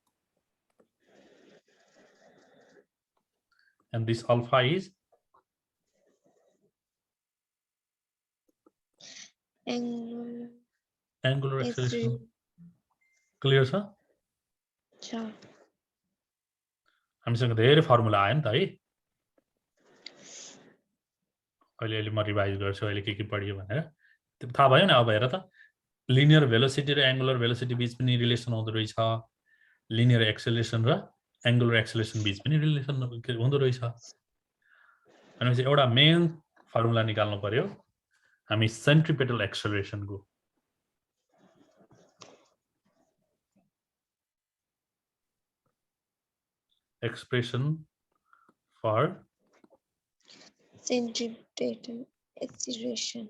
and this alpha is angular acceleration। Clear छ, हामीसँग धेरै फर्मुला आयो नि त है। अहिले म रिभाइज गर्छु, अहिले के पढियो भनेर थाहा भयो नि। अब हेर त, लिनियर भेलोसिटी र एंगुलर भेलोसिटी बीच पनि रिलेसन हुँदो रहेछ, लिनियर एक्सेलरेसन र एंगुलर एक्सेलरेसन बीच पनि रिलेसन हुँदो रहेछ। भनेपछि एउटा मेन फर्मुला निकाल्नु पर्यो हामी सेन्ट्रिपेटल एक्सेलरेसनको। Expression for centripetal acceleration।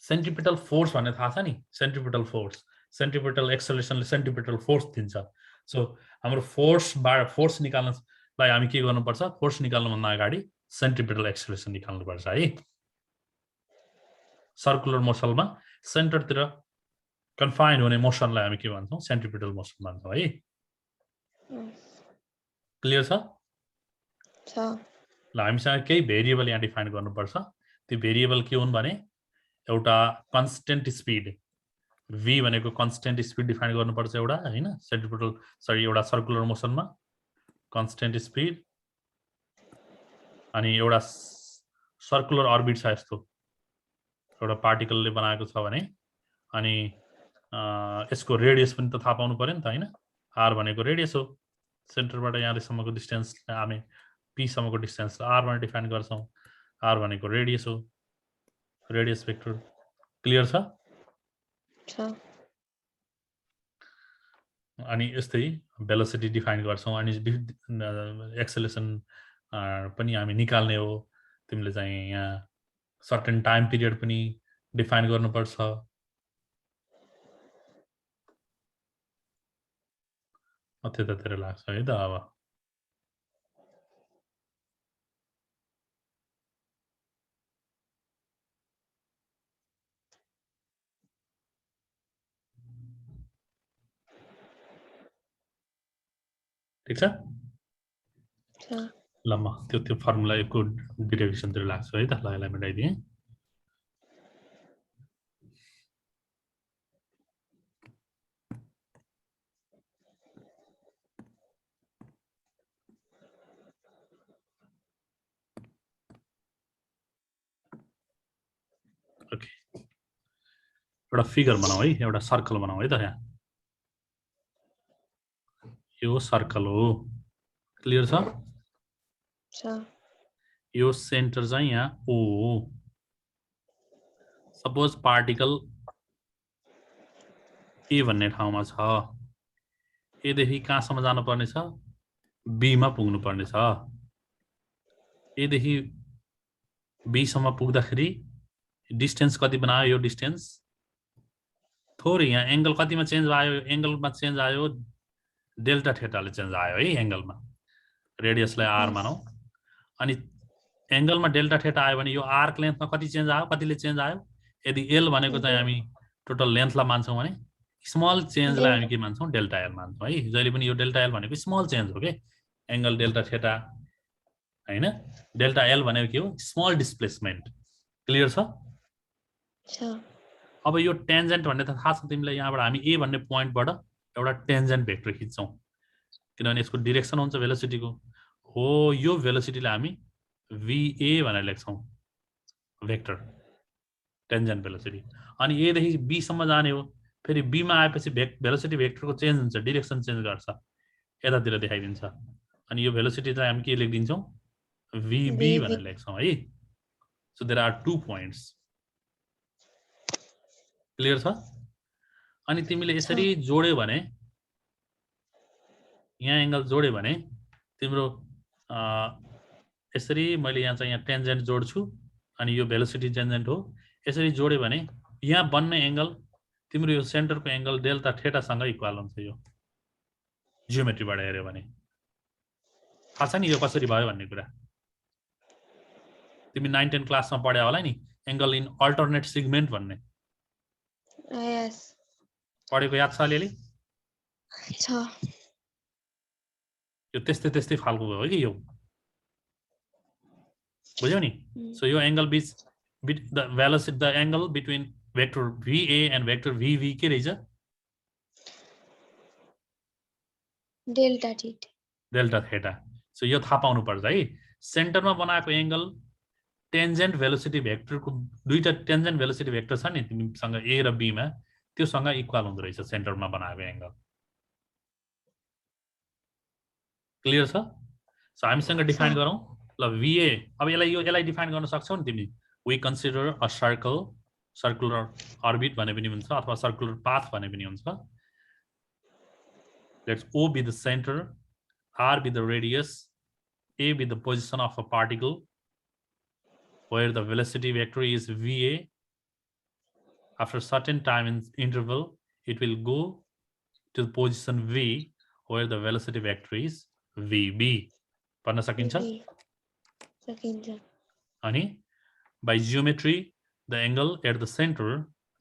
Centripetal force भन्ने थाहा छ नि, सेन्ट्रिपेटल फोर्स, सेन्ट्रिपेटल एक्सेलरेसनले सेन्ट्रिपेटल फोर्स दिन्छ। सो हाम्रो फोर्स निकाल्नलाई हामी के गर्नुपर्छ फोर्स निकाल्नुभन्दा अगाडि सेन्ट्रिपिटल एक्सेलरेसन निकाल्नुपर्छ है सर्कुलर मोसनमा सेन्टरतिर कन्फाइन्ड हुने मोसनलाई हामी के भन्छौँ सेन्ट्रिपिटल मोसन भन्छौँ है क्लियर छ ल हामीसँग केही भेरिएबल यहाँ डिफाइन गर्नुपर्छ त्यो भेरिएबल के हुन् भने एउटा कन्स्टेन्ट स्पिड v भनेको कन्स्टेन्ट स्पिड डिफाइन गर्नुपर्छ एउटा हैन सेन्ट्रिपिटल सरी एउटा सर्कुलर मोसनमा कन्स्टेन्ट स्पिड अनि एउटा सर्कुलर अर्बिट छ यस्तो एउटा पार्टिकलले बनाएको छ भने अनि यसको रेडियस पनि त थाहा पाउनु पर्यो नि त हैन r भनेको रेडियस हो सेन्टरबाट यहाँसम्मको डिस्टेन्स हामी p सम्मको डिस्टेन्स r भनेर डिफाइन गर्छौं r भनेको रेडियस हो रेडियस भेक्टर क्लियर छ अनि यस्तै भेलोसिटी डिफाइन गर्छौं अनि एक्सेलरेसन पनि हामी निकाल्ने हो तिमीले चाहिँ यहाँ सर्टेन टाइम पिरियड पनि डिफाइन गर्नुपर्छ त्यतातिर लाग्छ है त अब ठीक छ ल म त्यो फर्मुलाको डेरिभेसनतिर लाग्छु है त ल यसलाई मेटाइदिएँ ओके एउटा फिगर बनाऊ है एउटा सर्कल बनाऊ है त यहाँ यो सर्कल हो क्लियर छ यो सेन्टर चाहिँ यहाँ ओ हो सपोज पार्टिकल ए भन्ने ठाउँमा छ ए देखि कहाँसम्म जानुपर्ने छ बी मा पुग्नु पर्ने छ ए देखि बी सम्म पुग्दाखेरि डिस्टेन्स कति बनायो यो डिस्टेन्स थोरै यहाँ एंगल कतिमा चेन्ज भयो एंगलमा चेन्ज आयो डेल्टा थीटाले चेन्ज आयो है एंगलमा रेडियसलाई r मानौ अनि एंगलमा डेल्टा थीटा आयो भने यो आर्क लेन्थमा कति चेन्ज आयो कतिले चेन्ज आयो यदि l भनेको चाहिँ हामी टोटल लेन्थलाई मान्छौं भने स्मल चेन्जलाई हामी के मान्छौं डेल्टा l मान्छौं है जहिले पनि यो डेल्टा l भनेको स्मल चेन्ज हो के एंगल डेल्टा थीटा हैन डेल्टा l भनेको के हो स्मल डिस्प्लेसमेन्ट क्लियर छ अब यो टेन्जेन्ट भन्ने त थाहा छ तिमीलाई यहाँबाट हामी a भन्ने पोइन्टबाट एउटा टेन्जेन्ट भेक्टर खिच्छौं किनभने यसको डाइरेक्सन हुन्छ भेलोसिटीको हो यो भेलोसिटीलाई हामी va भनेर लेख्छौं भेक्टर टेन्जेन्ट भेलोसिटी अनि a देखि b सम्म जाने हो फेरि b मा आएपछि भेलोसिटी भेक्टरको चेन्ज हुन्छ डाइरेक्सन चेन्ज गर्छ यतातिर देखाइदिन्छ अनि यो भेलोसिटी चाहिँ हामी के लेख्दिन्छौं vb भनेर लेख्छौं है so there are two points clear छ अनि तिमीले यसरी जोड्यो भने यहाँ एंगल जोड्यो भने तिम्रो यसरी मैले यहाँ चाहिँ यहाँ टेन्जेन्ट जोड्छु अनि यो भेलोसिटी टेन्जेन्ट हो यसरी जोड्यो भने यहाँ बन्ने एंगल तिम्रो यो सेन्टरको एंगल डेल्टा थीटा सँग इक्वल हुन्छ यो जियोमेट्रीबाट हेर्यो भने थाहा छ नि यो कसरी भयो भन्ने कुरा तिमी 9 10 क्लासमा पढ्या होला नि एंगल इन अल्टरनेट सेगमेन्ट भन्ने यस पढेको याद छ अलिअलि छ यो त्यस्तै फाल्को हो कि यो बुझ्यौ नि सो यो एंगल बिच the velocity the angle between vector va and vector vv के रहेछ डेल्टा थीटा सो यो थाहा पाउनु पर्छ है सेन्टरमा बनाएको एंगल टेन्जेन्ट भेलोसिटी भेक्टरको दुईटा टेन्जेन्ट भेलोसिटी भेक्टर छ नि तिमीसँग a र b मा त्योसँग इक्वल हुँदो रहेछ सेन्टरमा बनाएको एंगल क्लियर छ सो हामीसँग डिफाइन गरौँ ल va अब यसलाई डिफाइन गर्न सक्छौ नि तिमी we consider a circular orbit भने पनि हुन्छ अथवा सर्कुलर पाथ भने पनि हुन्छ let's o be the center r be the radius a be the position of a particle where the velocity vector is va after certain time interval it will go to the position v where the velocity vector is vb. पढ्न सकिन्छ? सकिन्छ। अनि by geometry, the angle at the center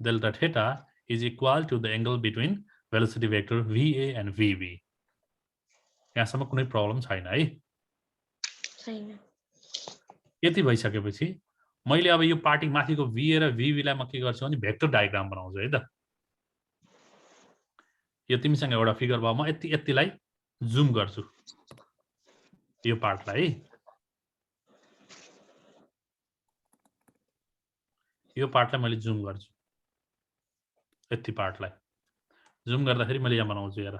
delta theta is equal to the angle between velocity vector va and vb. यहाँसम्म कुनै problem छैन है? छैन। यति भइसकेपछि मैले अब यो पार्टी माथिको va र vb लाई म के गर्छु भने भेक्टर डायग्राम बनाउँछु है त। यो तिमीसँग एउटा फिगर भयो, म यतिलाई जुम गर्छु यो पार्टलाई है। यो पार्टलाई मैले जुम गर्छु, यति पार्टलाई जुम गर्दाखेरि मैले यहाँ बनाउँछु। हेर,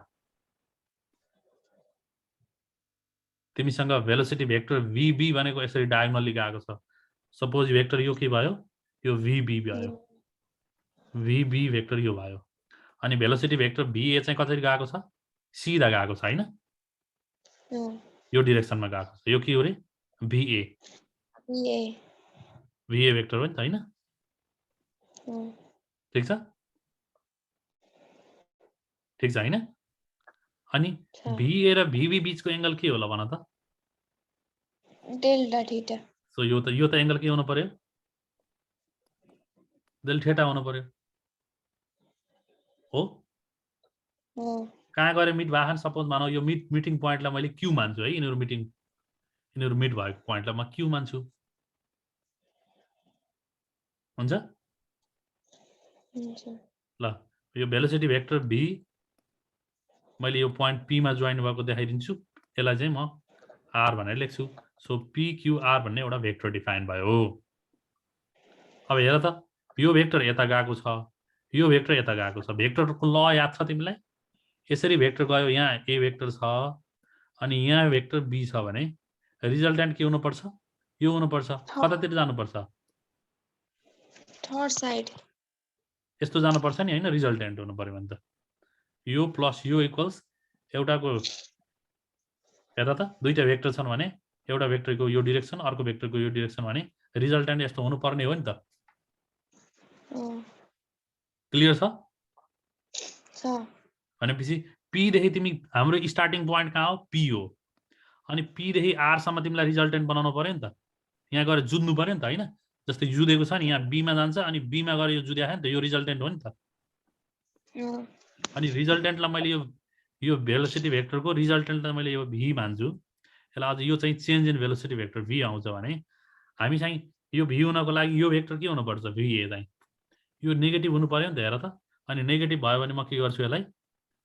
तिमीसँग भेलोसिटी भेक्टर vb भनेको यसरी डायगोनली गएको छ। सपोज भेक्टर यो के भयो, यो vb भयो, vb भेक्टर यो भयो। अनि भेलोसिटी भेक्टर va चाहिँ कसरी गएको छ, सिधा गएको छ हैन, यो डाइरेक्सनमा गएको छ। यो के हो रे, va भेक्टर हो नि त हैन? ठीक छ, ठीक छ हैन? अनि va र vb बीचको एंगल के होला भन त? Delta theta. सो यो त एंगल के हुनु पर्यो, डेल्टा थीटा हुनु पर्यो हो। कहाँ गरे मिट भएको? सपोज मानौ यो मिटिङ पोइन्टलाई मैले क्यू मान्छु है। यिनीहरु मिट भएको पोइन्टलाई म क्यू मान्छु, हुन्छ? ल, यो भेलोसिटी भेक्टर v मैले यो पोइन्ट p मा जोइन भएको देखाइदिन्छु। यसलाई चाहिँ म r भनेर लेख्छु। सो pqr भन्ने एउटा भेक्टर डिफाइन भयो। अब हेर त, यो भेक्टर यता गएको छ, यो भेक्टर यता गएको छ। भेक्टरको ल याद छ तिमीलाई? यसरी भेक्टर गयो, यहाँ a भेक्टर छ अनि यहाँ भेक्टर b छ भने रिजल्टेन्ट के हुनुपर्छ, यो हुनुपर्छ। कतातिर जानुपर्छ, थर्ड साइड यस्तो जानुपर्छ नि हैन? रिजल्टेन्ट हुनु पर्यो भने त यो प्लस यो इक्वल्स एउटाको, हेर त दुईटा भेक्टर छन् भने एउटा भेक्टरको यो डाइरेक्सन, अर्को भेक्टरको यो डाइरेक्सन भने रिजल्टेन्ट यस्तो हुनुपर्ने हो नि त। क्लियर छ? भनेपछि p देखि तिमी हाम्रो स्टार्टिङ पोइन्ट कहाँ हो, p हो। अनि p देखि r सम्म तिमीलाई रिजल्टेन्ट बनाउनु पर्यो नि त। यहाँ गएर जुध्नु पर्यो नि त हैन? जस्तै जुधेको छ नि, यहाँ b मा जान्छ अनि b मा गएर यो जुध्या छ नि त, यो रिजल्टेन्ट हो नि त। अनि रिजल्टेन्टलाई मैले यो भेलोसिटी भेक्टरको रिजल्टेन्टलाई मैले यो v मान्छु। यसलाई अझ यो चाहिँ change in velocity vector v आउँछ भने हामी चाहिँ यो v हुनको लागि यो भेक्टर के हुनुपर्छ, va चाहिँ यो नेगेटिभ हुनु पर्यो नि त। हेर त, अनि नेगेटिभ भयो भने म के गर्छु, यसलाई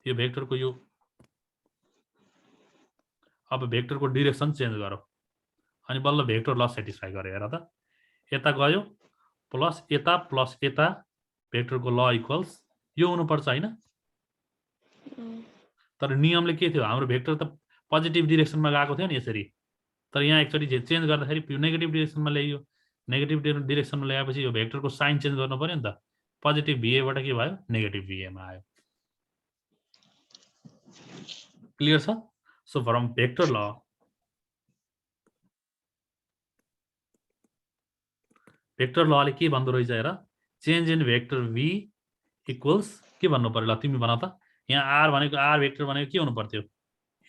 यो भेक्टरको यो अब भेक्टरको डाइरेक्सन चेन्ज गरौ अनि बल्ल भेक्टर ल सेटिस्फाई गर्यो। हेर त, यता गयो प्लस यता भेक्टरको ल इक्वल्स यो हुनुपर्छ हैन? तर नियमले के थियो, हाम्रो भेक्टर त पोजिटिभ डाइरेक्सनमा गएको थियो नि यसरी, तर यहाँ एकचोटि चेन्ज गर्दाखेरि नेगेटिभ डाइरेक्सनमा ल्याइयो। नेगेटिभ डाइरेक्सनमा ल्याएपछि यो भेक्टरको साइन चेन्ज गर्नु पर्यो नि त। पोजिटिभ va बाट के भयो, नेगेटिभ va मा आयो। क्लियर छ? सो फ्रम भेक्टर ल, भेक्टर लले के भन्दो रहेछ हेर, change in vector v equals के भन्नु पर्यो, ल तिमी भन त। यहाँ r भनेको, r भेक्टर भनेको के हुनु पर्थ्यो,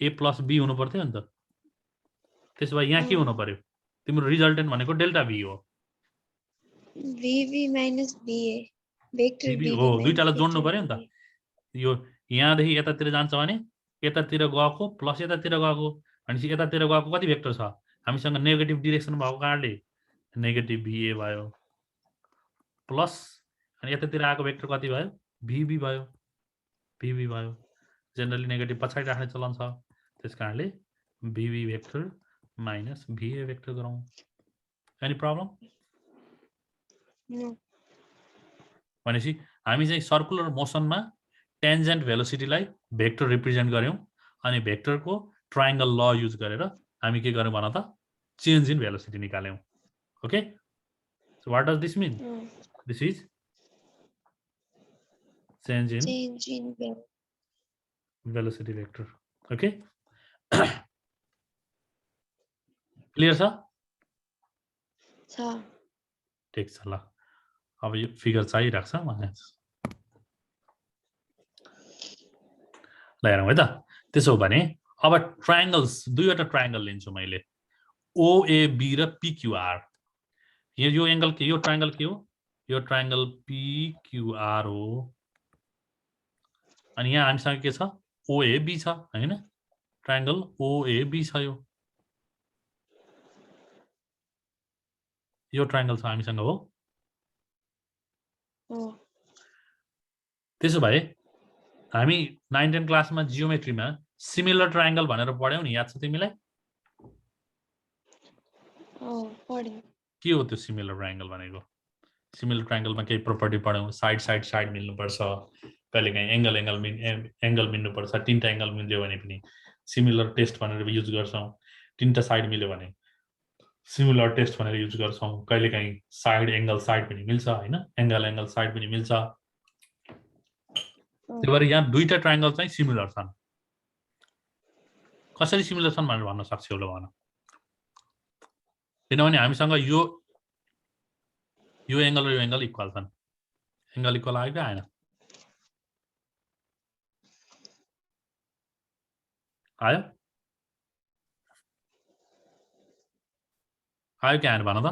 a प्लस b हुनु पर्थ्यो नि त। त्यसो भए यहाँ के हुनु पर्यो, तिम्रो रिजल्टेन्ट भनेको डेल्टा v हो। vv minus va vector vb हो, दुईटालाई जोड्नु पर्यो नि त। यो यहाँदेखि यतातिर जान्छ भने यतातिर गएको प्लस यतातिर गएको भनेपछि यतातिर गएको कति भेक्टर छ हामीसँग, नेगेटिभ डाइरेक्सन भएको कारणले नेगेटिभ va भयो, प्लस अनि यतातिर आएको भेक्टर कति भयो, vb भयो, vb भयो। जेनरली नेगेटिभ पछाडि राख्ने चलन छ, त्यसकारणले vb vector minus va vector गरौँ। Any problem? भनेपछि हामी चाहिँ सर्कुलर मोसनमा टेन्जेन्ट भेलोसिटीलाई भेक्टर रिप्रेजेन्ट गर्यौं अनि भेक्टरको ट्रायंगल ल युज गरेर हामी के गर्यौं भन त, चेन्ज इन भेलोसिटी निकाल्यौं। Okay, so what does this mean? This is change in velocity vector. Okay, clear छ? ठीक छ। ल अब यो फिगर चाहिरहेको छ मलाई। ल हेरौँ है त, त्यसो भने अब ट्रायंगल्स दुईवटा ट्रायंगल लिन्छु मैले OAB र PQR यो एंगल के यो ट्रायंगल के हो यो ट्रायंगल PQR हो अनि यहाँ हामीसँग के छ OAB छ हैन ट्रायंगल OAB छ यो ट्रायंगल छ हामीसँग हो त्यसो भए हामी 9 10 क्लासमा जियोमेट्रीमा सिमिलर ट्रायंगल भनेर पढ्यौ नि याद छ तिमीलाई के हो त्यो सिमिलर ट्रायंगल भनेको सिमिलर ट्रायंगलमा केही प्रपर्टी पढ्यौ साइड मिल्नुपर्छ कहिलेकाहीँ एंगल मिल्नुपर्छ तीनटा एंगल मिल्यो भने पनि सिमिलर टेस्ट भनेर युज गर्छौं तीनटा साइड मिल्यो भने सिमिलर टेस्ट भनेर युज गर्छौं कहिलेकाहीँ साइड एंगल साइड पनि मिल्छ हैन एंगल साइड पनि मिल्छ त्यही भएर यहाँ दुईटा ट्रायंगल चाहिँ सिमिलर छन् कसरी सिमिलर छन् भनेर भन्न सक्छौ ल भन किनभने हामीसँग यो एंगल र यो एंगल इक्वल छन् एंगल इक्वल आयो कि आएन आयो आयो कि आएन भन त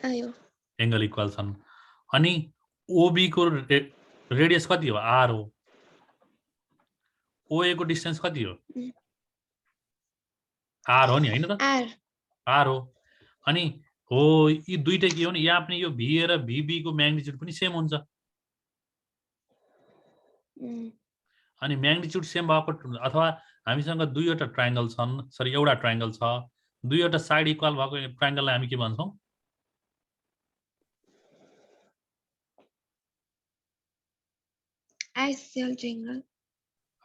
आयो एंगल इक्वल छन् अनि OB को रेडियस कति हो R हो OA को डिस्टेन्स कति हो R हो नि हैन त R हो अनि हो यी दुईटै के हो नि यहाँ पनि यो VA र VB को म्याग्निट्युड पनि सेम हुन्छ अनि म्याग्निट्युड सेम भएको अथवा हामीसँग दुईवटा ट्रायंगल छन् सरी एउटा ट्रायंगल छ दुईवटा साइड इक्वल भएको ट्रायंगललाई हामी के भन्छौं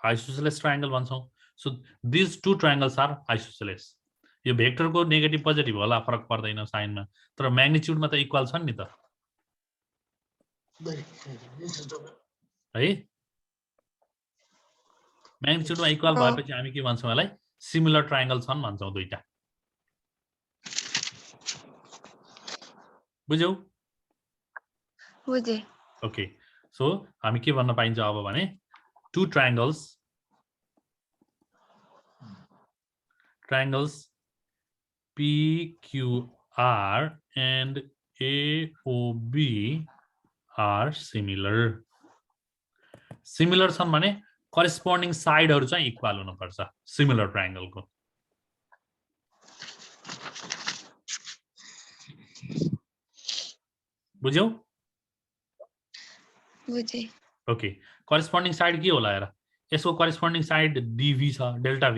आइसोसेलेस ट्रायंगल भन्छौं so this two triangles are isosceles यो भेक्टरको नेगेटिभ पोजिटिभ होला फरक पर्दैन साइनमा तर म्याग्निट्युडमा त इक्वल छन् नि त है म्याग्निट्युडमा इक्वल भएपछि हामी के भन्छौं यसलाई सिमिलर ट्रायंगल छन् भन्छौं दुईटा बुझ्यौ बुझे ओके सो हामी के भन्न पाइन्छ अब भने two triangles PQR and AOB are similar छन् भने करेस्पोन्डिङ साइडहरु चाहिँ इक्वल हुनुपर्छ सिमिलर ट्रायंगलको बुझ्यौ बुझे ओके करेस्पोन्डिङ साइड के होला हेर यसको करेस्पोन्डिङ साइड DV छ डेल्टा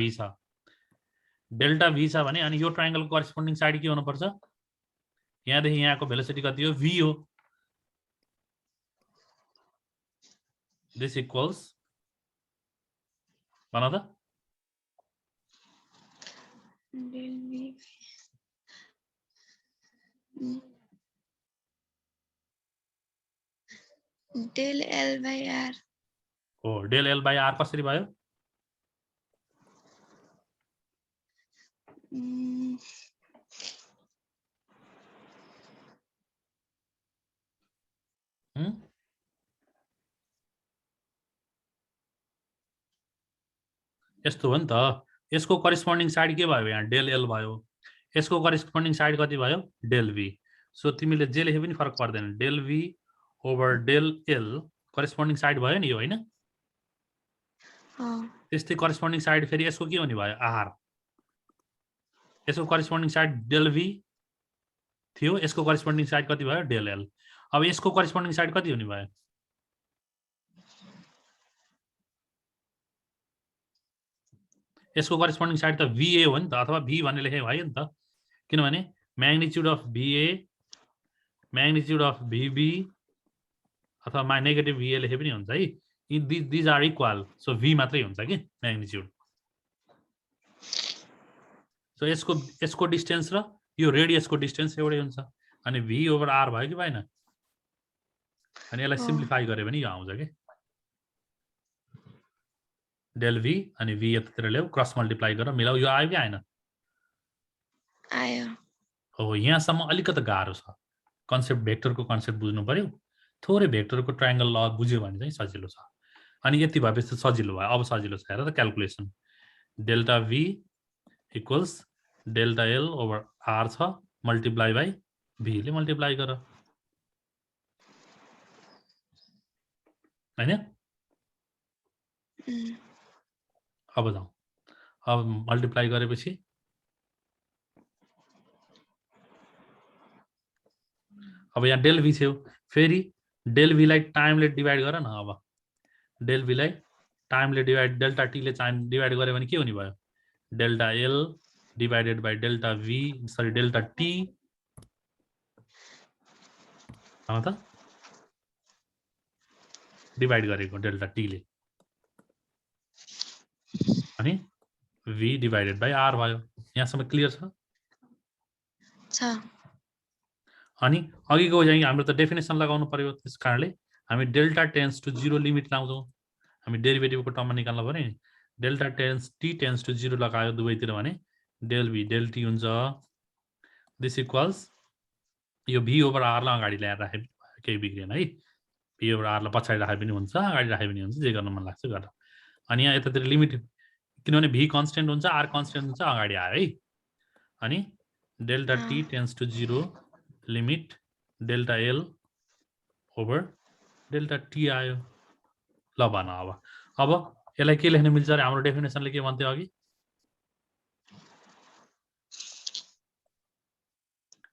V छ भने अनि यो ट्रायंगलको करेस्पोन्डिङ साइड के हुनु पर्छ यहाँदेखि यहाँको भेलोसिटी कति हो V हो this equals भन त del L by R हो del L by R कसरी भयो यस्तो हो नि त यसको करेस्पोन्डिङ साइड के भयो यहाँ del L भयो यसको करेस्पोन्डिङ साइड कति भयो del V सो तिमीले जे लेखे पनि फरक पर्दैन del V over del L corresponding side भयो नि यो हैन त्यस्तै करेस्पोन्डिङ साइड फेरि यसको के हुने भयो R यसको करेस्पोन्डिङ साइड del V थियो यसको करेस्पोन्डिङ साइड कति भयो del L अब यसको करेस्पोन्डिङ साइड कति हुने भयो यसको करेस्पोन्डिङ साइड त VA हो नि त अथवा V भन्ने लेखे भयो नि त किनभने magnitude of VA magnitude of VB अथवा नेगेटिभ VA लेखे पनि हुन्छ है these are equal so V मात्रै हुन्छ कि म्याग्निट्युड सो यसको डिस्टेन्स र यो रेडियसको डिस्टेन्स एउटै हुन्छ अनि V ओभर R भयो कि भएन अनि यसलाई सिम्प्लिफाई गरे भने यो आउँछ के del V अनि V यतातिर ल्याऊ क्रस मल्टिप्लाई गरेर मिलाऊ यो आयो कि आएन आयो हो यहाँसम्म अलिकति गाह्रो छ कन्सेप्ट भेक्टरको कन्सेप्ट बुझ्नु पर्यो थोरै भेक्टरको ट्रायंगल ल बुझ्यो भने चाहिँ सजिलो छ अनि यति भएपछि सजिलो भयो। अब सजिलो छ हेर त calculation. Delta v equals delta l over r छ मल्टिप्लाई बाई v ले मल्टिप्लाई गर हैन। अब जाउँ। अब मल्टिप्लाई गरेपछि अब यहाँ डेल v थियो, फेरि डेल v लाई टाइमले डिभाइड गर न। अब डेल v लाई टाइमले डिभाइड डेल्टा t ले टाइम डिभाइड गर्यो भने के हुने भयो? Delta l divided by delta v sorry delta t त डिभाइड गरेको डेल्टा t ले अनि v डिभाइडेड बाई r भयो। यहाँसम्म क्लियर छ? अनि अघिको चाहिँ हाम्रो त डेफिनेसन लगाउनु पर्यो, त्यस कारणले हामी डेल्टा टेन्स टु 0 लिमिट लाउँछौँ। हामी डेरिभेटिभको टर्ममा निकाल्नु पर्यो नि। Delta tends t tends to 0 लगायो दुवैतिर भने डेल v डेल t हुन्छ। दिस इक्वल्स यो v ओभर r लाई अगाडि ल्याएर राखे केही बिग्रेन है। v ओभर r लाई पछाडि राखे पनि हुन्छ, अगाडि राखे पनि हुन्छ, जे गर्न मन लाग्छ गर। अनि यहाँ यतातिर लिमिट किनभने v कन्स्टेन्ट हुन्छ, r कन्स्टेन्ट हुन्छ, अगाडि आयो है। अनि delta t tends to 0 limit delta l over delta t आयो। ल भन अब यसलाई के लेख्न मिल्छ र हाम्रो डेफिनेसनले के भन्थ्यो अघि?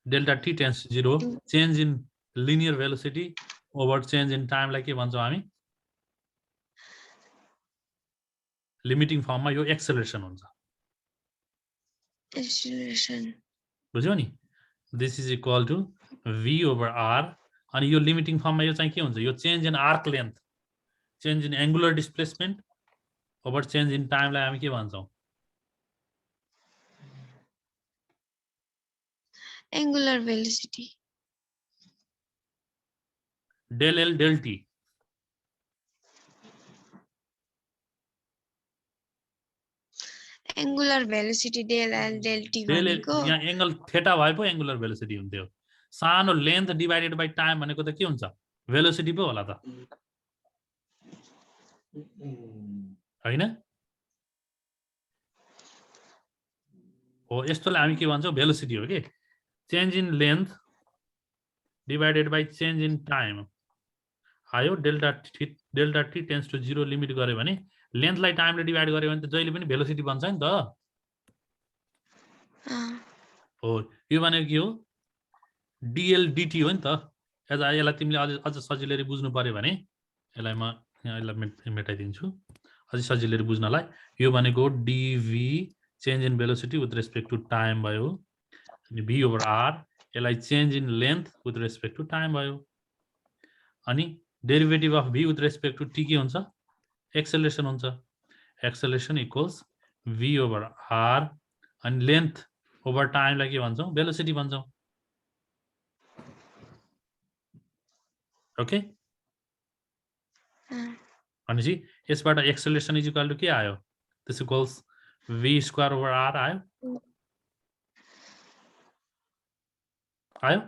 Delta t tends to 0 change in linear velocity over change in टाइमलाई के भन्छौँ हामी? लिमिटिङ फर्ममा यो एक्सेलरेसन हुन्छ। एक्सेलरेसन बुझ्यौ नि? This is equal to v over r अनि यो लिमिटिङ फर्ममा यो चाहिँ के हुन्छ? यो change in arc length, change in angular displacement over change in टाइमलाई हामी के भन्छौँ? Angular velocity. Del l del t angular velocity del l del t भनेको यहाँ एंगल थीटा भए पो एंगुलर भेलोसिटी हुन्थ्यो। सानो लेन्थ डिवाइडेड बाई टाइम भनेको त के हुन्छ? भेलोसिटी पो होला त हैन? हो यस्तोलाई हामी के भन्छौँ? भेलोसिटी हो के। Change in length divided by change in time आयो। Delta T tends to 0 limit गर्यो भने लेन्थलाई टाइमले डिवाइड गर्यो भने त जहिले पनि भेलोसिटी बन्छ नि त। हो यो भनेको के हो? डिएल डिटी हो नि त। यसलाई तिमीले अझ सजिलै बुझ्नु पर्यो भने यसलाई म यसलाई मेटाइदिन्छु अझै सजिलै बुझ्नलाई। यो भनेको dv change in velocity with respect to time भयो अनि भी ओभर आर यसलाई change in length with respect to time भयो। अनि derivative of v with respect to t के हुन्छ? एक्सेलरेसन हुन्छ। Acceleration equals v over r अनि length over टाइमलाई के भन्छौँ? भेलोसिटी भन्छौँ। ओके भनेपछि यसबाट एक्सेलरेसन इज इक्वल टु के आयो? This equals v square over r आयो। आयो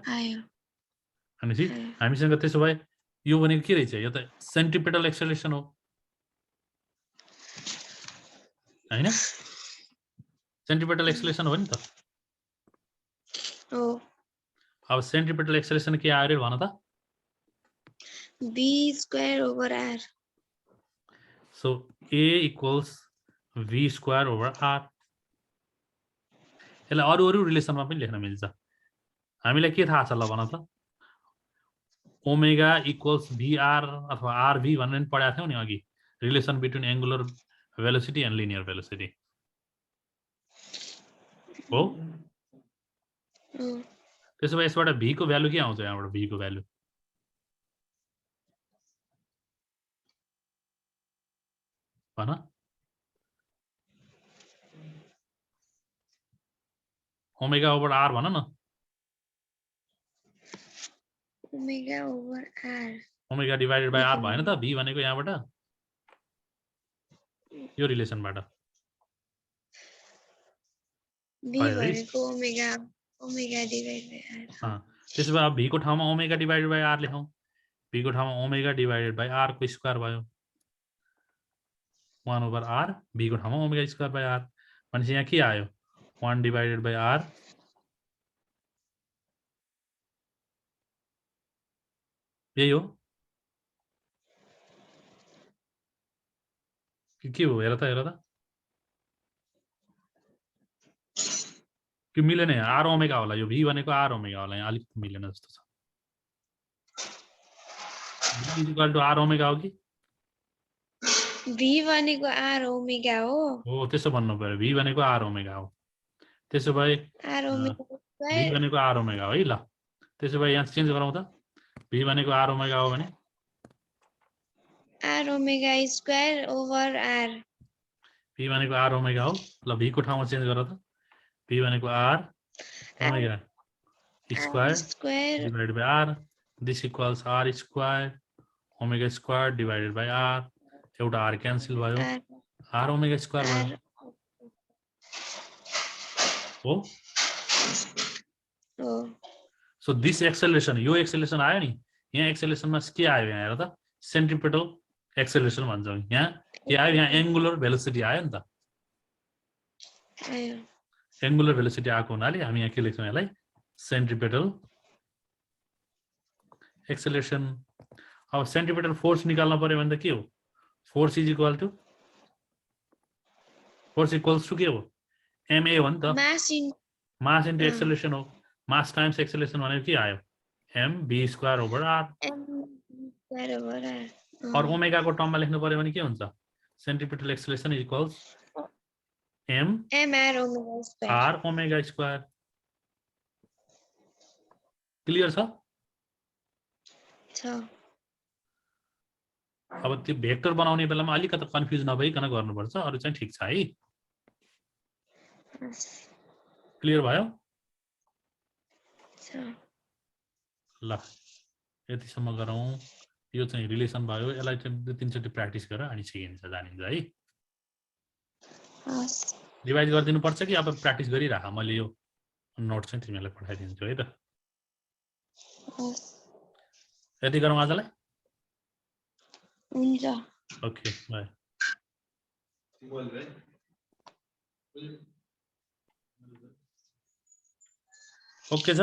भनेपछि हामीसँग त्यसो भए यो भनेको के रहेछ? यो त सेन्ट्रिपेटल एक्सेलरेसन हो हैन? सेन्ट्रिपेटल एक्सेलरेसन हो नि त। अब सेन्ट्रिपेटल एक्सेलरेसन के आयो रे भन त? v square over r। So a equals v square over r। यसलाई अरु रिलेसनमा पनि लेख्न मिल्छ। हामीलाई के थाहा छ ल भन त? ओमेगा इक्वल्स vr अथवा rv भनेर नि पढाएको थियौ नि अघि, relation between angular velocity and linear velocity हो। त्यसो भए यसबाट v को भ्यालु के आउँछ? यहाँबाट v को भ्यालु भन? ओमेगा ओभर r भन न। Omega over r omega divided by r भएन त v भनेको यहाँबाट यो रिलेसनबाट v भनेको omega omega divided by r। त्यसो भए v को ठाउँमा ओमेगा डिवाइडेड बाइ r लेखौं। v को ठाउँमा ओमेगा डिवाइडेड बाइ r को स्क्वायर भयो। 1/r b को ठाउँमा ओमेगा स्क्वायर बाई r भनेपछि यहाँ के आयो 1 डिवाइडेड बाई r यही हो के हो हेर त कि मिलेन r ओमेगा होला यो v भनेको r ओमेगा होला यहाँ अलिक मिलेन जस्तो छ v equal to r omega हो कि v भनेको r ओमेगा हो त्यसो भन्नु पर्यो v भनेको r ओमेगा हो त्यसो भए r ओमेगा v स्क्वायर भनेको r ओमेगा हो है ल त्यसो भए यहाँ चेन्ज गरौँ त v भनेको r ओमेगा हो भने r omega square over r v भनेको r ओमेगा हो ल v को ठाउँमा चेन्ज गर त v भनेको r omega square divided by r this equals r square omega square divided by r एउटा r क्यान्सल भयो r ओमेगा स्क्वायर भयो हो सो दिस एक्सेलरेसन यो एक्सेलरेसन आयो नि यहाँ एक्सेलरेसनमा के आयो यहाँ हेर त सेन्ट्रिपेटल एक्सेलरेसन भन्छौँ यहाँ के आयो यहाँ एंगुलर भेलोसिटी आयो नि त एंगुलर भेलोसिटी आएको हुनाले हामी यहाँ के लेख्छौँ यसलाई सेन्ट्रिपेटल एक्सेलरेसन अब सेन्ट्रिपेटल फोर्स निकाल्न पर्यो भने त के हो फोर्स इक्वल्स टु के हो ma हो नि त मास इन्टु एक्सेलरेसन हो मास टाइम्स एक्सेलरेसन भनेको के आयो mv स्क्वायर ओभर r और ओमेगा को टर्ममा लेख्नु पर्यो भने के हुन्छ centripetal acceleration equals m r omega square clear छ अब त्यो भेक्टर बनाउने बेलामा अलिकति कन्फ्युज नभइकन गर्नुपर्छ अरु चाहिँ ठीक छ है क्लियर भयो ल यतिसम्म गरौँ यो चाहिँ रिलेसन भयो यसलाई चाहिँ 2-3 चोटि प्र्याक्टिस गरेर अनि सिकिन्छ जानिन्छ है रिभाइज गरिदिनु पर्छ कि अब प्र्याक्टिस गरिराख मैले यो नोट चाहिँ तिमीलाई पठाइदिन्छु है त यति गरौँ आजलाई हुन्छ ओके बाइ ओके छ